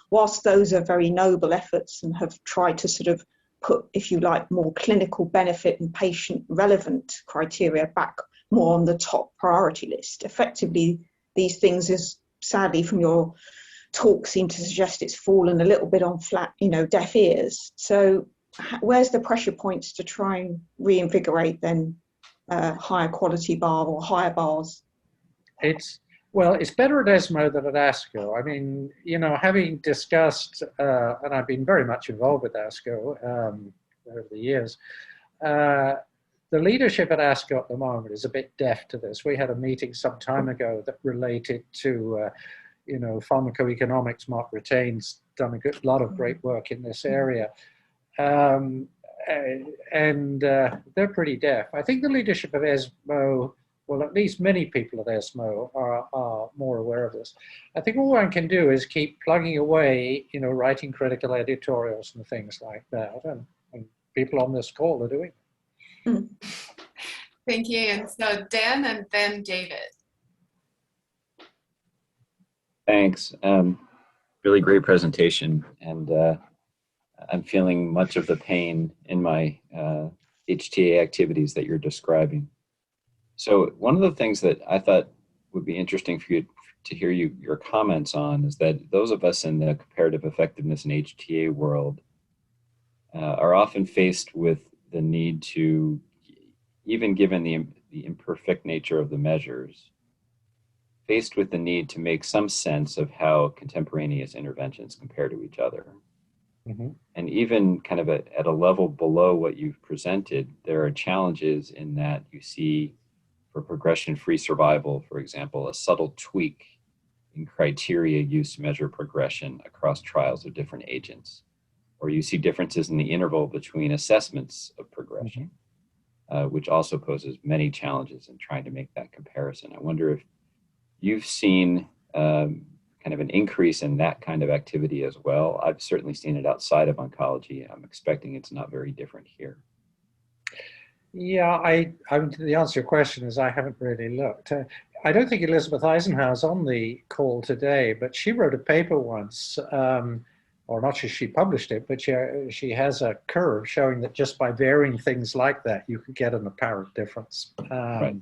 Whilst those are very noble efforts and have tried to sort of put, if you like, more clinical benefit and patient relevant criteria back more on the top priority list, effectively these things, is sadly from your talk, seem to suggest it's fallen a little bit on flat, you know, deaf ears. So where's the pressure points to try and reinvigorate then higher quality bar or higher bars? Well, it's better at ESMO than at ASCO. I mean, you know, having discussed, and I've been very much involved with ASCO over the years, the leadership at ASCO at the moment is a bit deaf to this. We had a meeting some time ago that related to, you know, pharmacoeconomics. Mark Retain's done a lot of great work in this area. And they're pretty deaf. I think the leadership of ESMO, well, at least many people at ESMO are more aware of this. I think all one can do is keep plugging away, you know, writing critical editorials and things like that. And people on this call are doing it. Thank you. And so Dan and then David. Thanks. Really great presentation. And I'm feeling much of the pain in my HTA activities that you're describing. So one of the things that I thought would be interesting for you to hear your comments on is that those of us in the comparative effectiveness and HTA world are often faced with the need to, even given the imperfect nature of the measures, faced with the need to make some sense of how contemporaneous interventions compare to each other. Mm-hmm. And even kind of at a level below what you've presented, there are challenges in that you see for progression-free survival, for example, a subtle tweak in criteria used to measure progression across trials of different agents. Or you see differences in the interval between assessments of progression, which also poses many challenges in trying to make that comparison. I wonder if you've seen kind of an increase in that kind of activity as well. I've certainly seen it outside of oncology. I'm expecting it's not very different here. Yeah, the answer to your question is I haven't really looked. I don't think Elizabeth Eisenhower's on the call today, but she wrote a paper once, or not just she published it, but she has a curve showing that just by varying things like that, you could get an apparent difference. Right.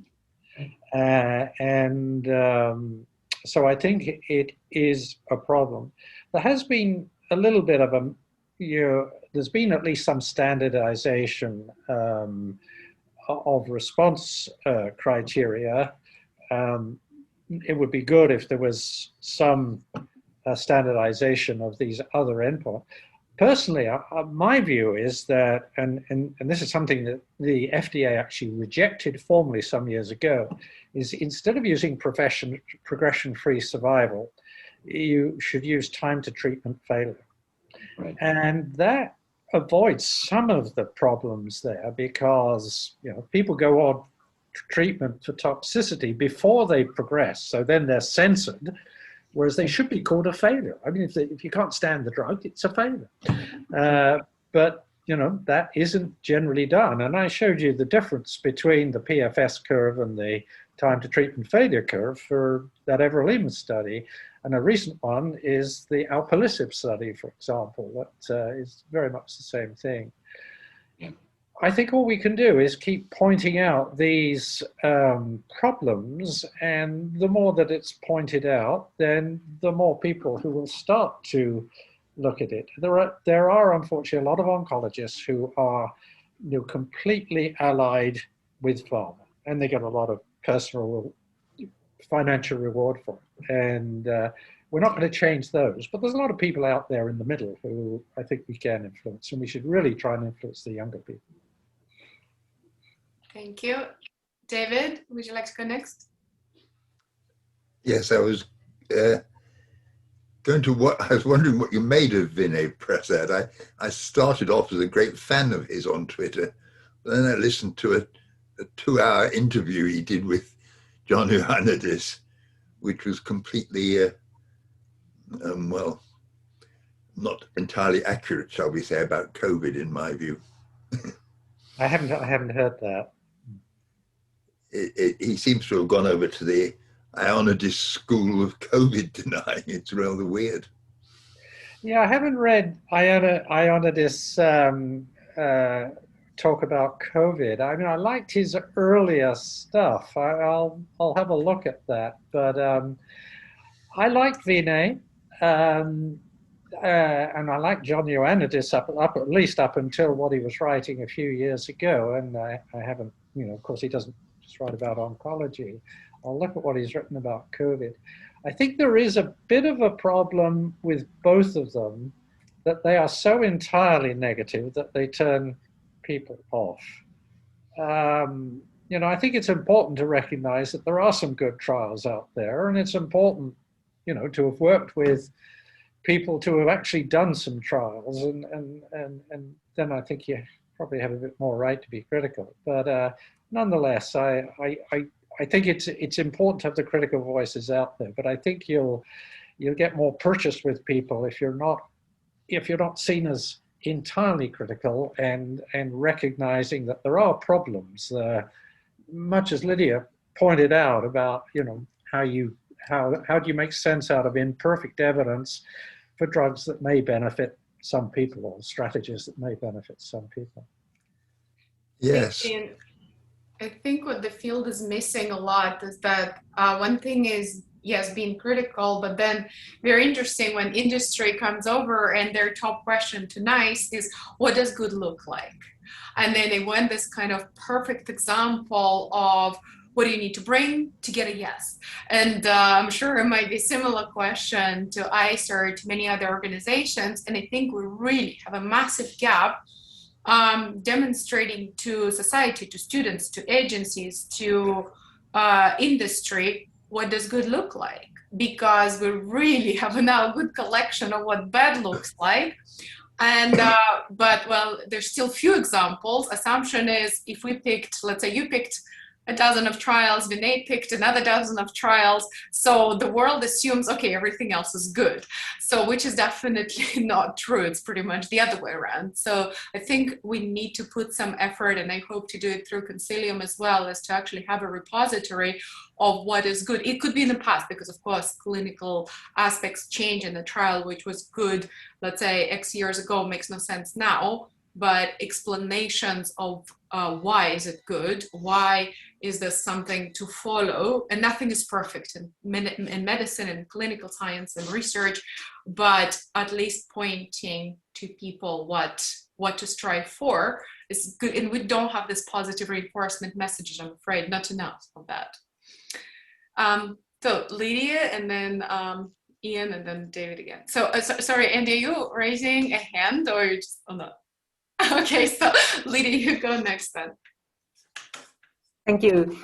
So I think it is a problem. There has been a little bit of a, there's been at least some standardization of response criteria. It would be good if there was some standardization of these other endpoints. Personally, my view is that, and this is something that the FDA actually rejected formally some years ago, is instead of using progression-free survival, you should use time to treatment failure. Right. And that avoids some of the problems there because, you know, people go on treatment for toxicity before they progress, so then they're censored, whereas they should be called a failure. I mean, if you can't stand the drug, it's a failure. But, you know, that isn't generally done. And I showed you the difference between the PFS curve and the time to treatment failure curve for that everolimus study. And a recent one is the alpelisib study, for example, that is very much the same thing. Yeah. I think all we can do is keep pointing out these problems, and the more that it's pointed out, then the more people who will start to look at it. There are unfortunately a lot of oncologists who are completely allied with pharma, and they get a lot of personal financial reward for it. And we're not going to change those, but there's a lot of people out there in the middle who I think we can influence, and we should really try and influence the younger people. Thank you. David, would you like to go next? Yes, I was I was wondering what you made of Vinay Prasad. I started off as a great fan of his on Twitter, but then I listened to a 2-hour interview he did with John Ioannidis, which was completely, well, not entirely accurate, shall we say, about COVID, in my view. I haven't heard that. He seems to have gone over to the Ioannidis school of COVID denying. It's rather weird. Yeah, I haven't read Ioannidis talk about COVID. I mean, I liked his earlier stuff. I'll have a look at that. But I like Vinay, and I like John Ioannidis at least up until what he was writing a few years ago. And I haven't, of course, he doesn't just write about oncology. I'll look at what he's written about COVID. I think there is a bit of a problem with both of them, that they are so entirely negative that they turn people off. I think it's important to recognize that there are some good trials out there, and it's important, to have worked with people to have actually done some trials, and then I think you probably have a bit more right to be critical. But nonetheless, I think it's important to have the critical voices out there. But I think you'll get more purchase with people if you're not seen as entirely critical and recognizing that there are problems. Much as Lydia pointed out about how do you make sense out of imperfect evidence for drugs that may benefit some people, or strategies that may benefit some people. Yes. I think what the field is missing a lot is that one thing is, yes, being critical, but then very interesting when industry comes over and their top question to NICE is, what does good look like? And then they want this kind of perfect example of what do you need to bring to get a yes? And I'm sure it might be a similar question to ICE or to many other organizations. And I think we really have a massive gap demonstrating to society, to students, to agencies, to industry, what does good look like? Because we really have now a good collection of what bad looks like. And, but well, there's still few examples. Assumption is if we picked, let's say you picked a dozen of trials, Vinay picked another dozen of trials. So the world assumes, okay, everything else is good. So which is definitely not true. It's pretty much the other way around. So I think we need to put some effort, and I hope to do it through Consilium as well, as to actually have a repository of what is good. It could be in the past, because of course, clinical aspects change in the trial, which was good, let's say X years ago, makes no sense now. But explanations of why is it good? Why is this something to follow? And nothing is perfect in medicine and clinical science and research, but at least pointing to people what to strive for is good. And we don't have this positive reinforcement messages, I'm afraid, not enough of that. So Lydia, and then Ian, and then David again. So sorry, Andy, are you raising a hand or you're just on the... Okay, so Lydia, you go next then. Thank you.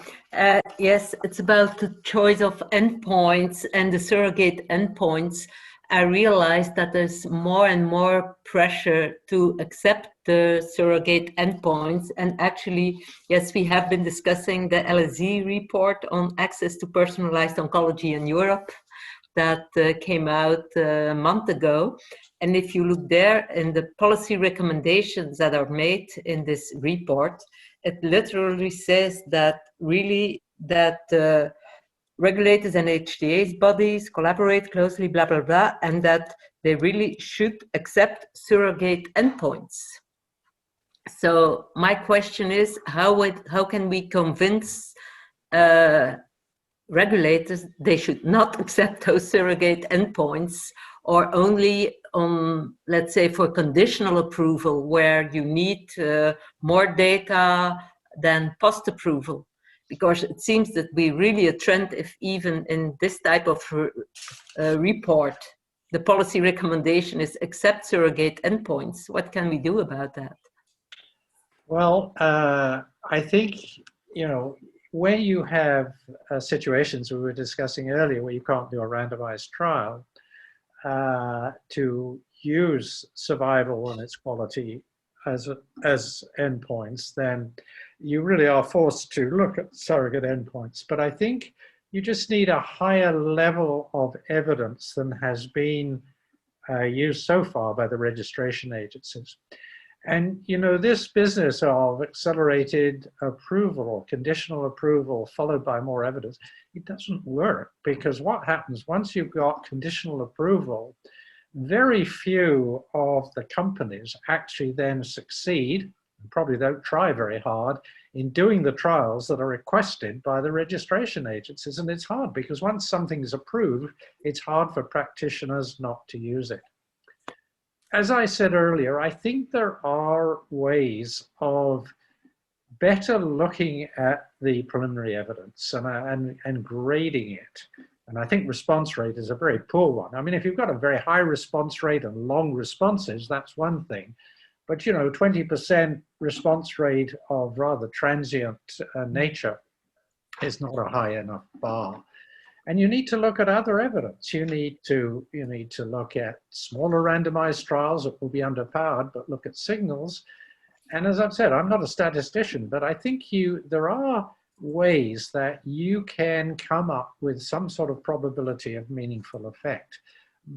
Yes, it's about the choice of endpoints and the surrogate endpoints. I realized that there's more and more pressure to accept the surrogate endpoints. And actually, yes, we have been discussing the LSE report on access to personalized oncology in Europe that came out a month ago. And if you look there in the policy recommendations that are made in this report, it literally says that really that regulators and HTA's bodies collaborate closely, blah, blah, blah, and that they really should accept surrogate endpoints. So my question is, how can we convince regulators they should not accept those surrogate endpoints, or only on, let's say, for conditional approval, where you need more data than post-approval? Because it seems that we really a trend if even in this type of report, the policy recommendation is accept surrogate endpoints. What can we do about that? Well, I think, you know, where you have situations we were discussing earlier where you can't do a randomized trial, to use survival and its quality as endpoints, then you really are forced to look at surrogate endpoints. But I think you just need a higher level of evidence than has been used so far by the registration agencies. And, you know, this business of accelerated approval or conditional approval followed by more evidence, it doesn't work, because what happens once you've got conditional approval, very few of the companies actually then succeed, probably don't try very hard, in doing the trials that are requested by the registration agencies. And it's hard because once something is approved, it's hard for practitioners not to use it. As I said earlier, I think there are ways of better looking at the preliminary evidence and grading it. And I think response rate is a very poor one. I mean, if you've got a very high response rate and long responses, that's one thing. But, you know, 20% response rate of rather transient nature is not a high enough bar. And you need to look at other evidence. You need to look at smaller randomized trials that will be underpowered, but look at signals. And as I've said, I'm not a statistician, but I think there are ways that you can come up with some sort of probability of meaningful effect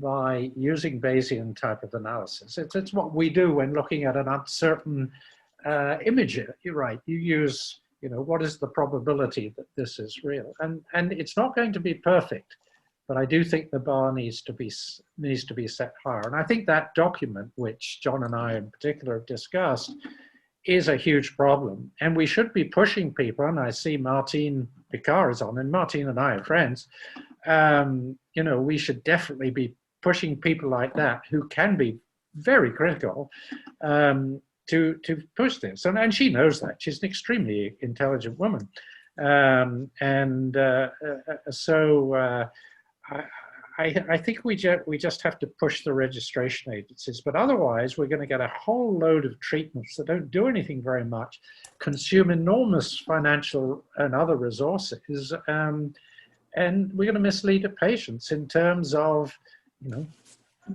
by using Bayesian type of analysis. It's what we do when looking at an uncertain image. You're right. You use, you know, what is the probability that this is real? And it's not going to be perfect, but I do think the bar needs to be set higher. And I think that document, which John and I in particular have discussed, is a huge problem. And we should be pushing people, and I see Martine Picard is on, and Martine and I are friends. You know, we should definitely be pushing people like that who can be very critical to push this. And she knows that. She's an extremely intelligent woman. I think we just have to push the registration agencies, but otherwise we're going to get a whole load of treatments that don't do anything very much, consume enormous financial and other resources, and we're going to mislead the patients in terms of, you know,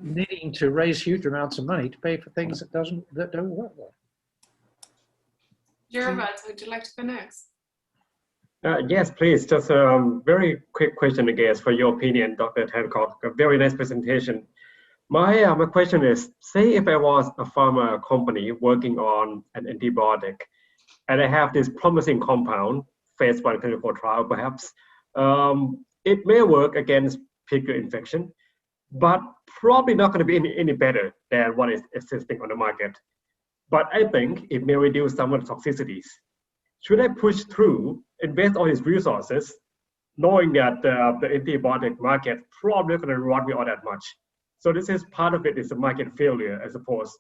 needing to raise huge amounts of money to pay for things that don't work well. Jervat, would you like to go next? Yes, please. Just a very quick question, I guess, for your opinion, Dr. Tannock. A very nice presentation. My question is, say if I was a pharma company working on an antibiotic, and I have this promising compound, phase 1 clinical trial perhaps, it may work against pig infection, but probably not going to be any better than what is existing on the market. But I think it may reduce some of the toxicities. Should I push through, invest all these resources, knowing that the antibiotic market probably not going to reward me all that much? So this is part of it is a market failure, I suppose.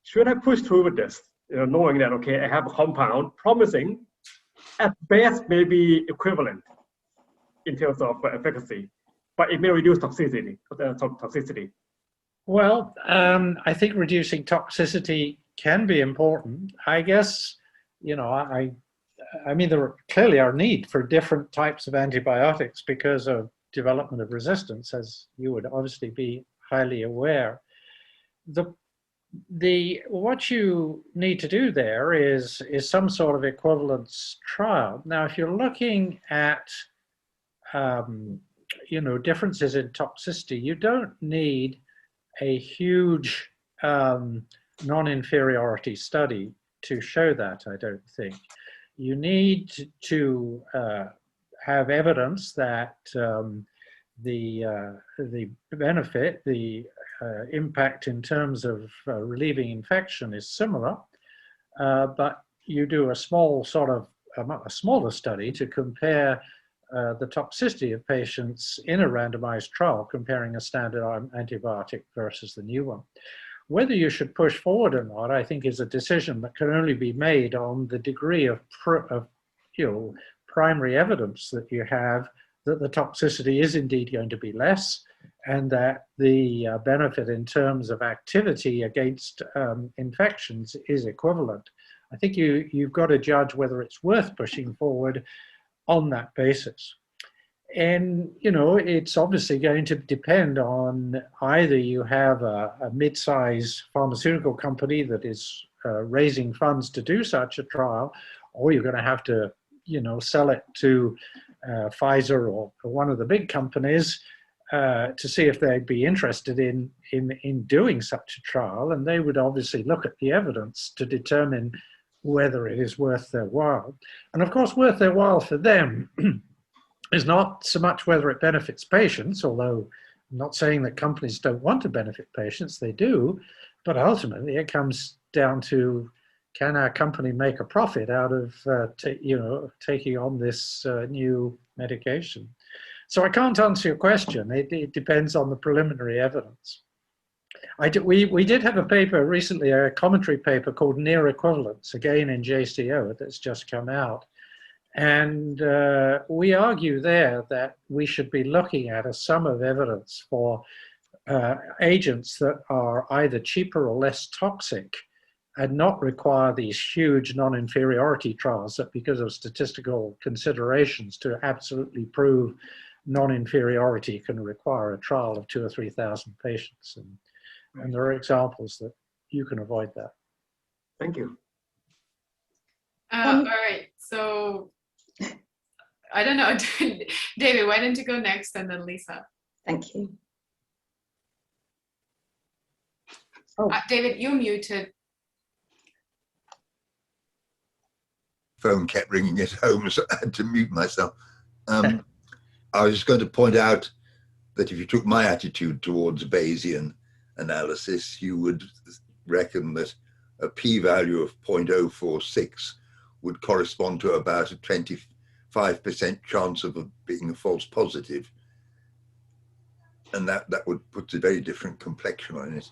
Should I push through with this, you know, knowing that, okay, I have a compound promising, at best maybe equivalent in terms of efficacy, but it may reduce toxicity. Well, I think reducing toxicity can be important. I guess, you know, I mean, there clearly are need for different types of antibiotics because of development of resistance, as you would obviously be highly aware. What you need to do there is some sort of equivalence trial. Now, if you're looking at, you know, differences in toxicity, you don't need a huge non-inferiority study to show that, I don't think. You need to have evidence that the benefit, the impact in terms of relieving infection is similar, but you do a small sort of, a smaller study to compare the toxicity of patients in a randomized trial comparing a standard antibiotic versus the new one. Whether you should push forward or not, I think, is a decision that can only be made on the degree of primary evidence that you have that the toxicity is indeed going to be less, and that the benefit in terms of activity against infections is equivalent. I think you've got to judge whether it's worth pushing forward on that basis. And, it's obviously going to depend on either you have a mid-size pharmaceutical company that is raising funds to do such a trial, or you're going to have to, sell it to Pfizer or one of the big companies to see if they'd be interested in doing such a trial. And they would obviously look at the evidence to determine whether it is worth their while. And of course, worth their while for them is not so much whether it benefits patients, although I'm not saying that companies don't want to benefit patients, they do, but ultimately it comes down to, can our company make a profit out of taking on this new medication? So I can't answer your question. It depends on the preliminary evidence. We did have a paper recently, a commentary paper called Near Equivalence, again in JCO, that's just come out. And we argue there that we should be looking at a sum of evidence for agents that are either cheaper or less toxic and not require these huge non-inferiority trials that, because of statistical considerations to absolutely prove non-inferiority, can require a trial of 2,000 or 3,000 patients. And there are examples that you can avoid that. Thank you. All right, so I don't know, David, why don't you go next, and then Lisa? Thank you. Oh. David, you're muted. Phone kept ringing at home, so I had to mute myself. I was just going to point out that if you took my attitude towards Bayesian analysis, you would reckon that a p-value of 0.046 would correspond to about a 25% chance of being a false positive. And that would put a very different complexion on it.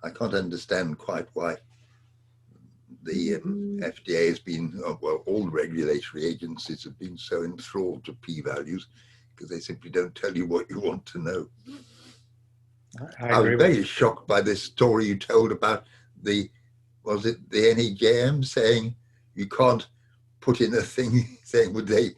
I can't understand quite why the FDA has been, well, all regulatory agencies have been so enthralled to p-values, because they simply don't tell you what you want to know. I was very shocked by this story you told about was it the NEJM saying you can't put in a thing saying would they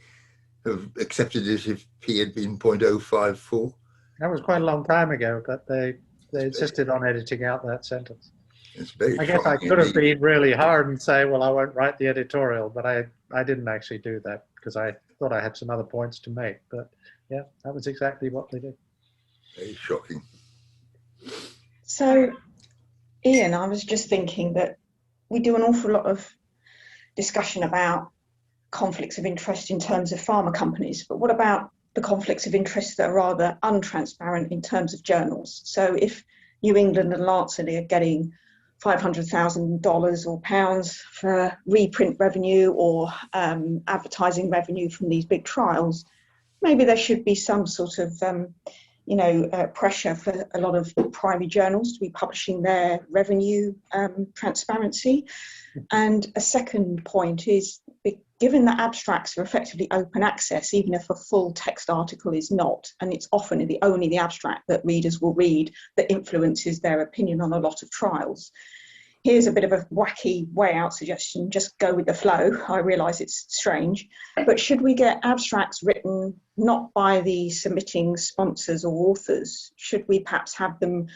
have accepted it if p had been 0.054? That was quite a long time ago, but they insisted on editing out that sentence. It's very I guess I could have been really hard and say, well, I won't write the editorial, but I didn't actually do that because I thought I had some other points to make. But yeah, that was exactly what they did. Very shocking. So, Ian, I was just thinking that we do an awful lot of discussion about conflicts of interest in terms of pharma companies, but what about the conflicts of interest that are rather untransparent in terms of journals? So if New England and Lancet are getting $500,000 or pounds for reprint revenue or advertising revenue from these big trials, maybe there should be some sort of pressure for a lot of primary journals to be publishing their revenue transparency. And a second point is, given that abstracts are effectively open access, even if a full text article is not, and it's often only the abstract that readers will read that influences their opinion on a lot of trials. Here's a bit of a wacky way out suggestion, just go with the flow. I realise it's strange, but should we get abstracts written not by the submitting sponsors or authors? Should we perhaps have them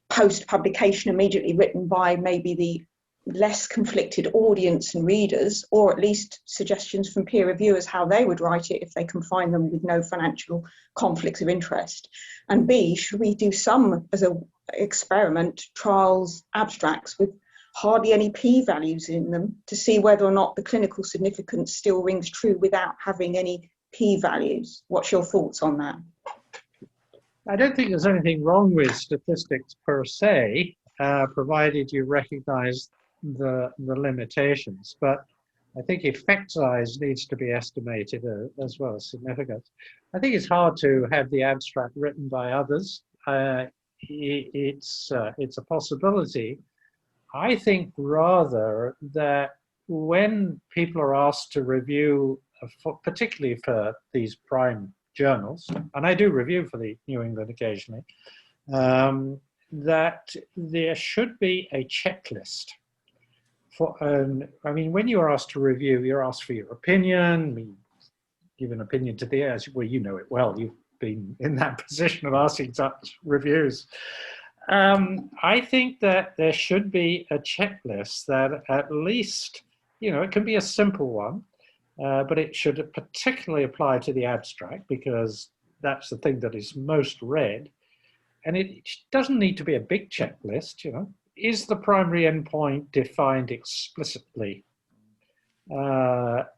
post-publication immediately written by maybe the less conflicted audience and readers, or at least suggestions from peer reviewers how they would write it if they can find them with no financial conflicts of interest? And B, should we do some, as an experiment, trials abstracts with hardly any p-values in them to see whether or not the clinical significance still rings true without having any p-values? What's your thoughts on that? I don't think there's anything wrong with statistics per se, provided you recognize the limitations. But I think effect size needs to be estimated as well as significance. I think it's hard to have the abstract written by others. It's a possibility. I think rather that when people are asked to review, particularly for these prime journals, and I do review for the New England occasionally, that there should be a checklist. I mean, when you're asked to review, you're asked for your opinion. We give an opinion to the well, you know it well. You've been in that position of asking such reviews. I think that there should be a checklist that at least, you know, it can be a simple one, but it should particularly apply to the abstract because that's the thing that is most read. And it doesn't need to be a big checklist, you know. Is the primary endpoint defined explicitly? Are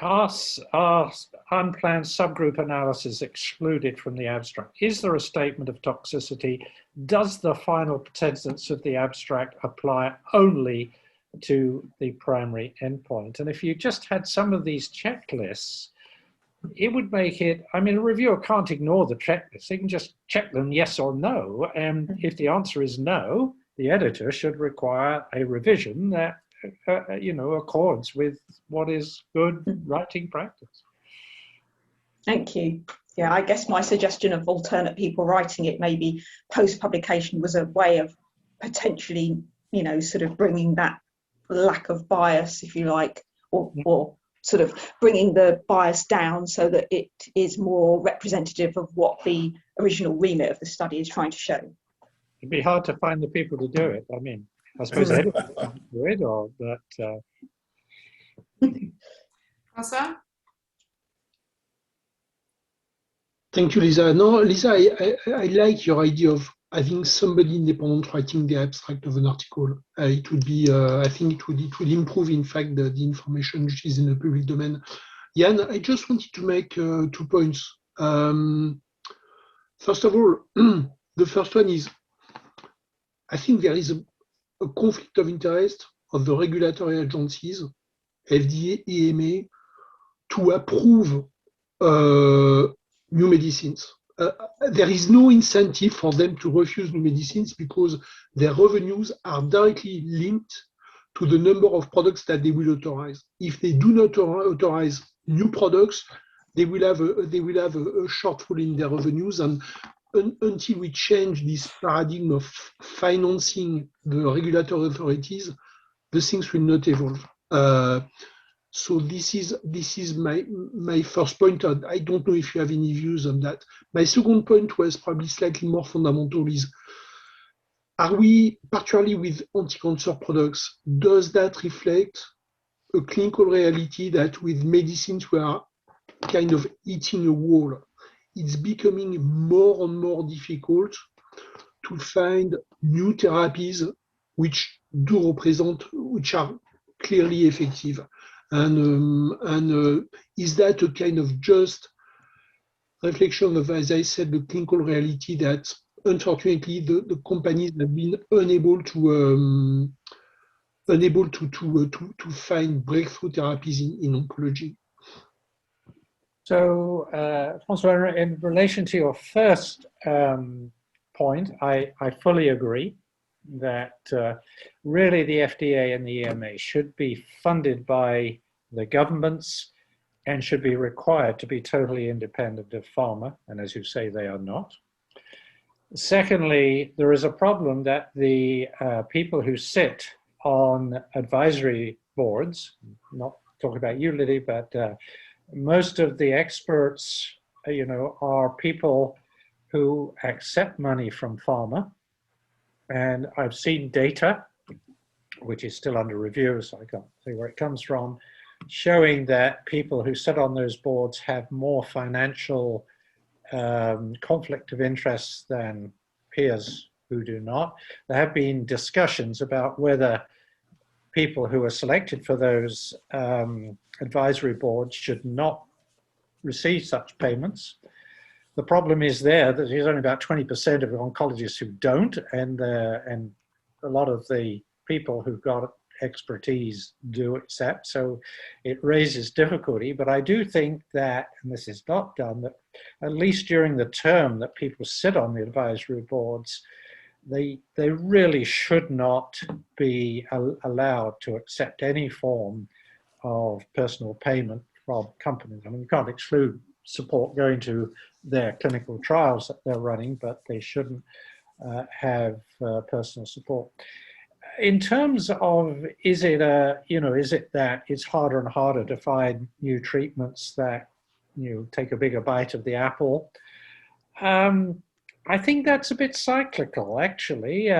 unplanned subgroup analysis excluded from the abstract? Is there a statement of toxicity? Does the final sentence of the abstract apply only to the primary endpoint? And if you just had some of these checklists, it would make it, I mean, a reviewer can't ignore the checklist. They can just check them yes or no. And if the answer is no, the editor should require a revision that, you know, accords with what is good writing practice. Thank you. Yeah, I guess my suggestion of alternate people writing it maybe post-publication was a way of potentially, you know, sort of bringing that lack of bias, if you like, or sort of bringing the bias down so that it is more representative of what the original remit of the study is trying to show. It'd be hard to find the people to do it. I mean, I suppose they don't do it, or but. François? Thank you, Lisa. No, Lisa, I like your idea of having somebody independent writing the abstract of an article. It would be, I think it would improve, in fact, the information which is in the public domain. Jan, I just wanted to make 2 points. First of all, the first one is, I think there is a conflict of interest of the regulatory agencies, FDA, EMA, to approve new medicines. There is no incentive for them to refuse new medicines because their revenues are directly linked to the number of products that they will authorize. If they do not authorize new products, they will have a shortfall in their revenues, and until we change this paradigm of financing the regulatory authorities, the things will not evolve. So this is my first point. I don't know if you have any views on that. My second point was probably slightly more fundamental. Is, are we, particularly with anti-cancer products, does that reflect a clinical reality that with medicines we are kind of hitting a wall? It's becoming more and more difficult to find new therapies which are clearly effective. And is that a kind of just reflection of, as I said, the clinical reality that unfortunately the companies have been unable to find breakthrough therapies in oncology? So, François, in relation to your first point, I fully agree that really the FDA and the EMA should be funded by the governments and should be required to be totally independent of pharma. And as you say, they are not. Secondly, there is a problem that the people who sit on advisory boards, not talking about you, Liddy, but most of the experts, you know, are people who accept money from pharma. And I've seen data, which is still under review, so I can't say where it comes from, showing that people who sit on those boards have more financial conflict of interest than peers who do not. There have been discussions about whether people who are selected for those advisory boards should not receive such payments. The problem is there that there's only about 20% of oncologists who don't, and a lot of the people who got expertise do accept. So it raises difficulty. But I do think that, and this is not done, that at least during the term that people sit on the advisory boards, they really should not be allowed to accept any form of personal payment from companies. I mean, you can't exclude support going to their clinical trials that they're running, but they shouldn't have personal support. In terms of, is it that it's harder and harder to find new treatments that take a bigger bite of the apple? I think that's a bit cyclical, actually.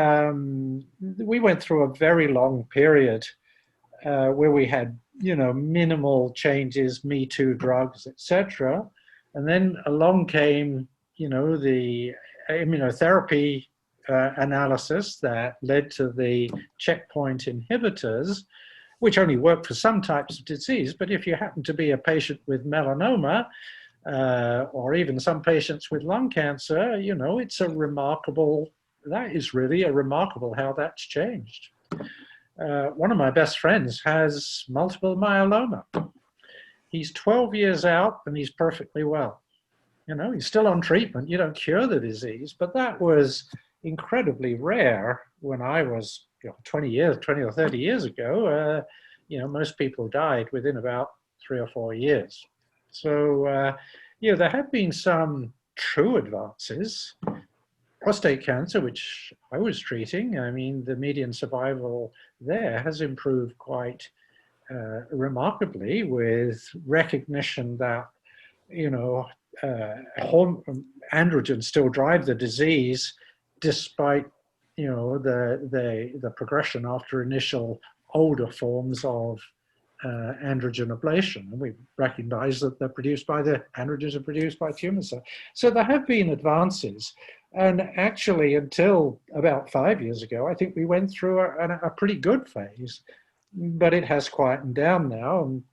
We went through a very long period where we had, minimal changes, Me Too drugs, etc. And then along came, the immunotherapy analysis that led to the checkpoint inhibitors, which only work for some types of disease. But if you happen to be a patient with melanoma, or even some patients with lung cancer, that is really a remarkable how that's changed. One of my best friends has multiple myeloma. He's 12 years out and he's perfectly well. He's still on treatment. You don't cure the disease, but that was incredibly rare when I was 20 or 30 years ago. Most people died within about 3 or 4 years. So, there have been some true advances. Prostate cancer, which I was treating, I mean, the median survival there has improved quite remarkably, with recognition that, androgens still drive the disease despite, the progression after initial older forms of androgen ablation, and we recognize that androgens are produced by tumors. So there have been advances, and actually until about 5 years ago, I think we went through a pretty good phase, but it has quietened down now, and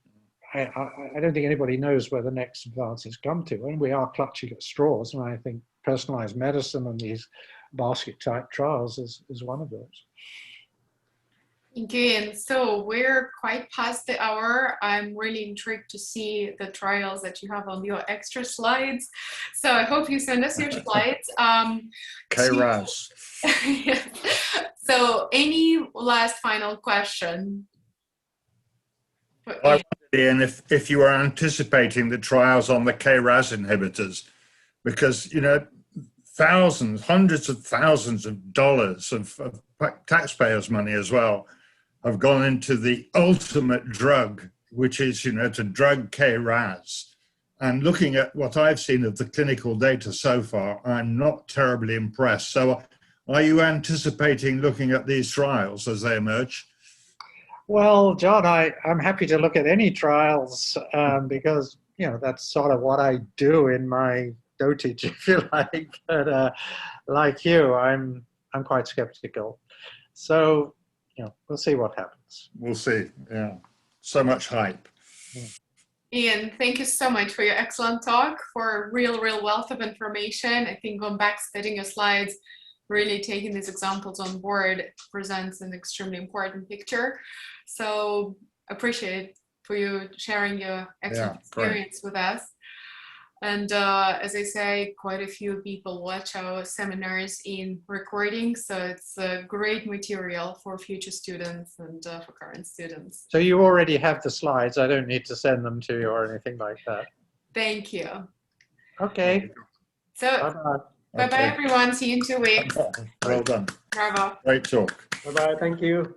I don't think anybody knows where the next advances come to, and we are clutching at straws, and I think personalized medicine and these basket type trials is one of those. Again, so we're quite past the hour. I'm really intrigued to see the trials that you have on your extra slides. So I hope you send us your slides. KRAS. Yeah. So any last final question? I wondered, Ian, if you were anticipating the trials on the KRAS inhibitors, because, thousands, hundreds of thousands of dollars of taxpayers' money as well have gone into the ultimate drug, which is, to drug KRAS. And looking at what I've seen of the clinical data so far, I'm not terribly impressed. So are you anticipating looking at these trials as they emerge? Well, John, I'm happy to look at any trials because, that's sort of what I do in my dotage, if you like. But like you, I'm quite skeptical. So, we'll see what happens. We'll see. Yeah. So much hype. Ian, thank you so much for your excellent talk, for a real wealth of information. I think going back, studying your slides, really taking these examples on board presents an extremely important picture. So appreciate for you sharing your excellent experience with us. And as I say, quite a few people watch our seminars in recording, so it's great material for future students and for current students. So you already have the slides. I don't need to send them to you or anything like that. Thank you. Okay. So bye-bye, everyone. See you in 2 weeks. Well done. Bravo. Great talk. Bye-bye. Thank you.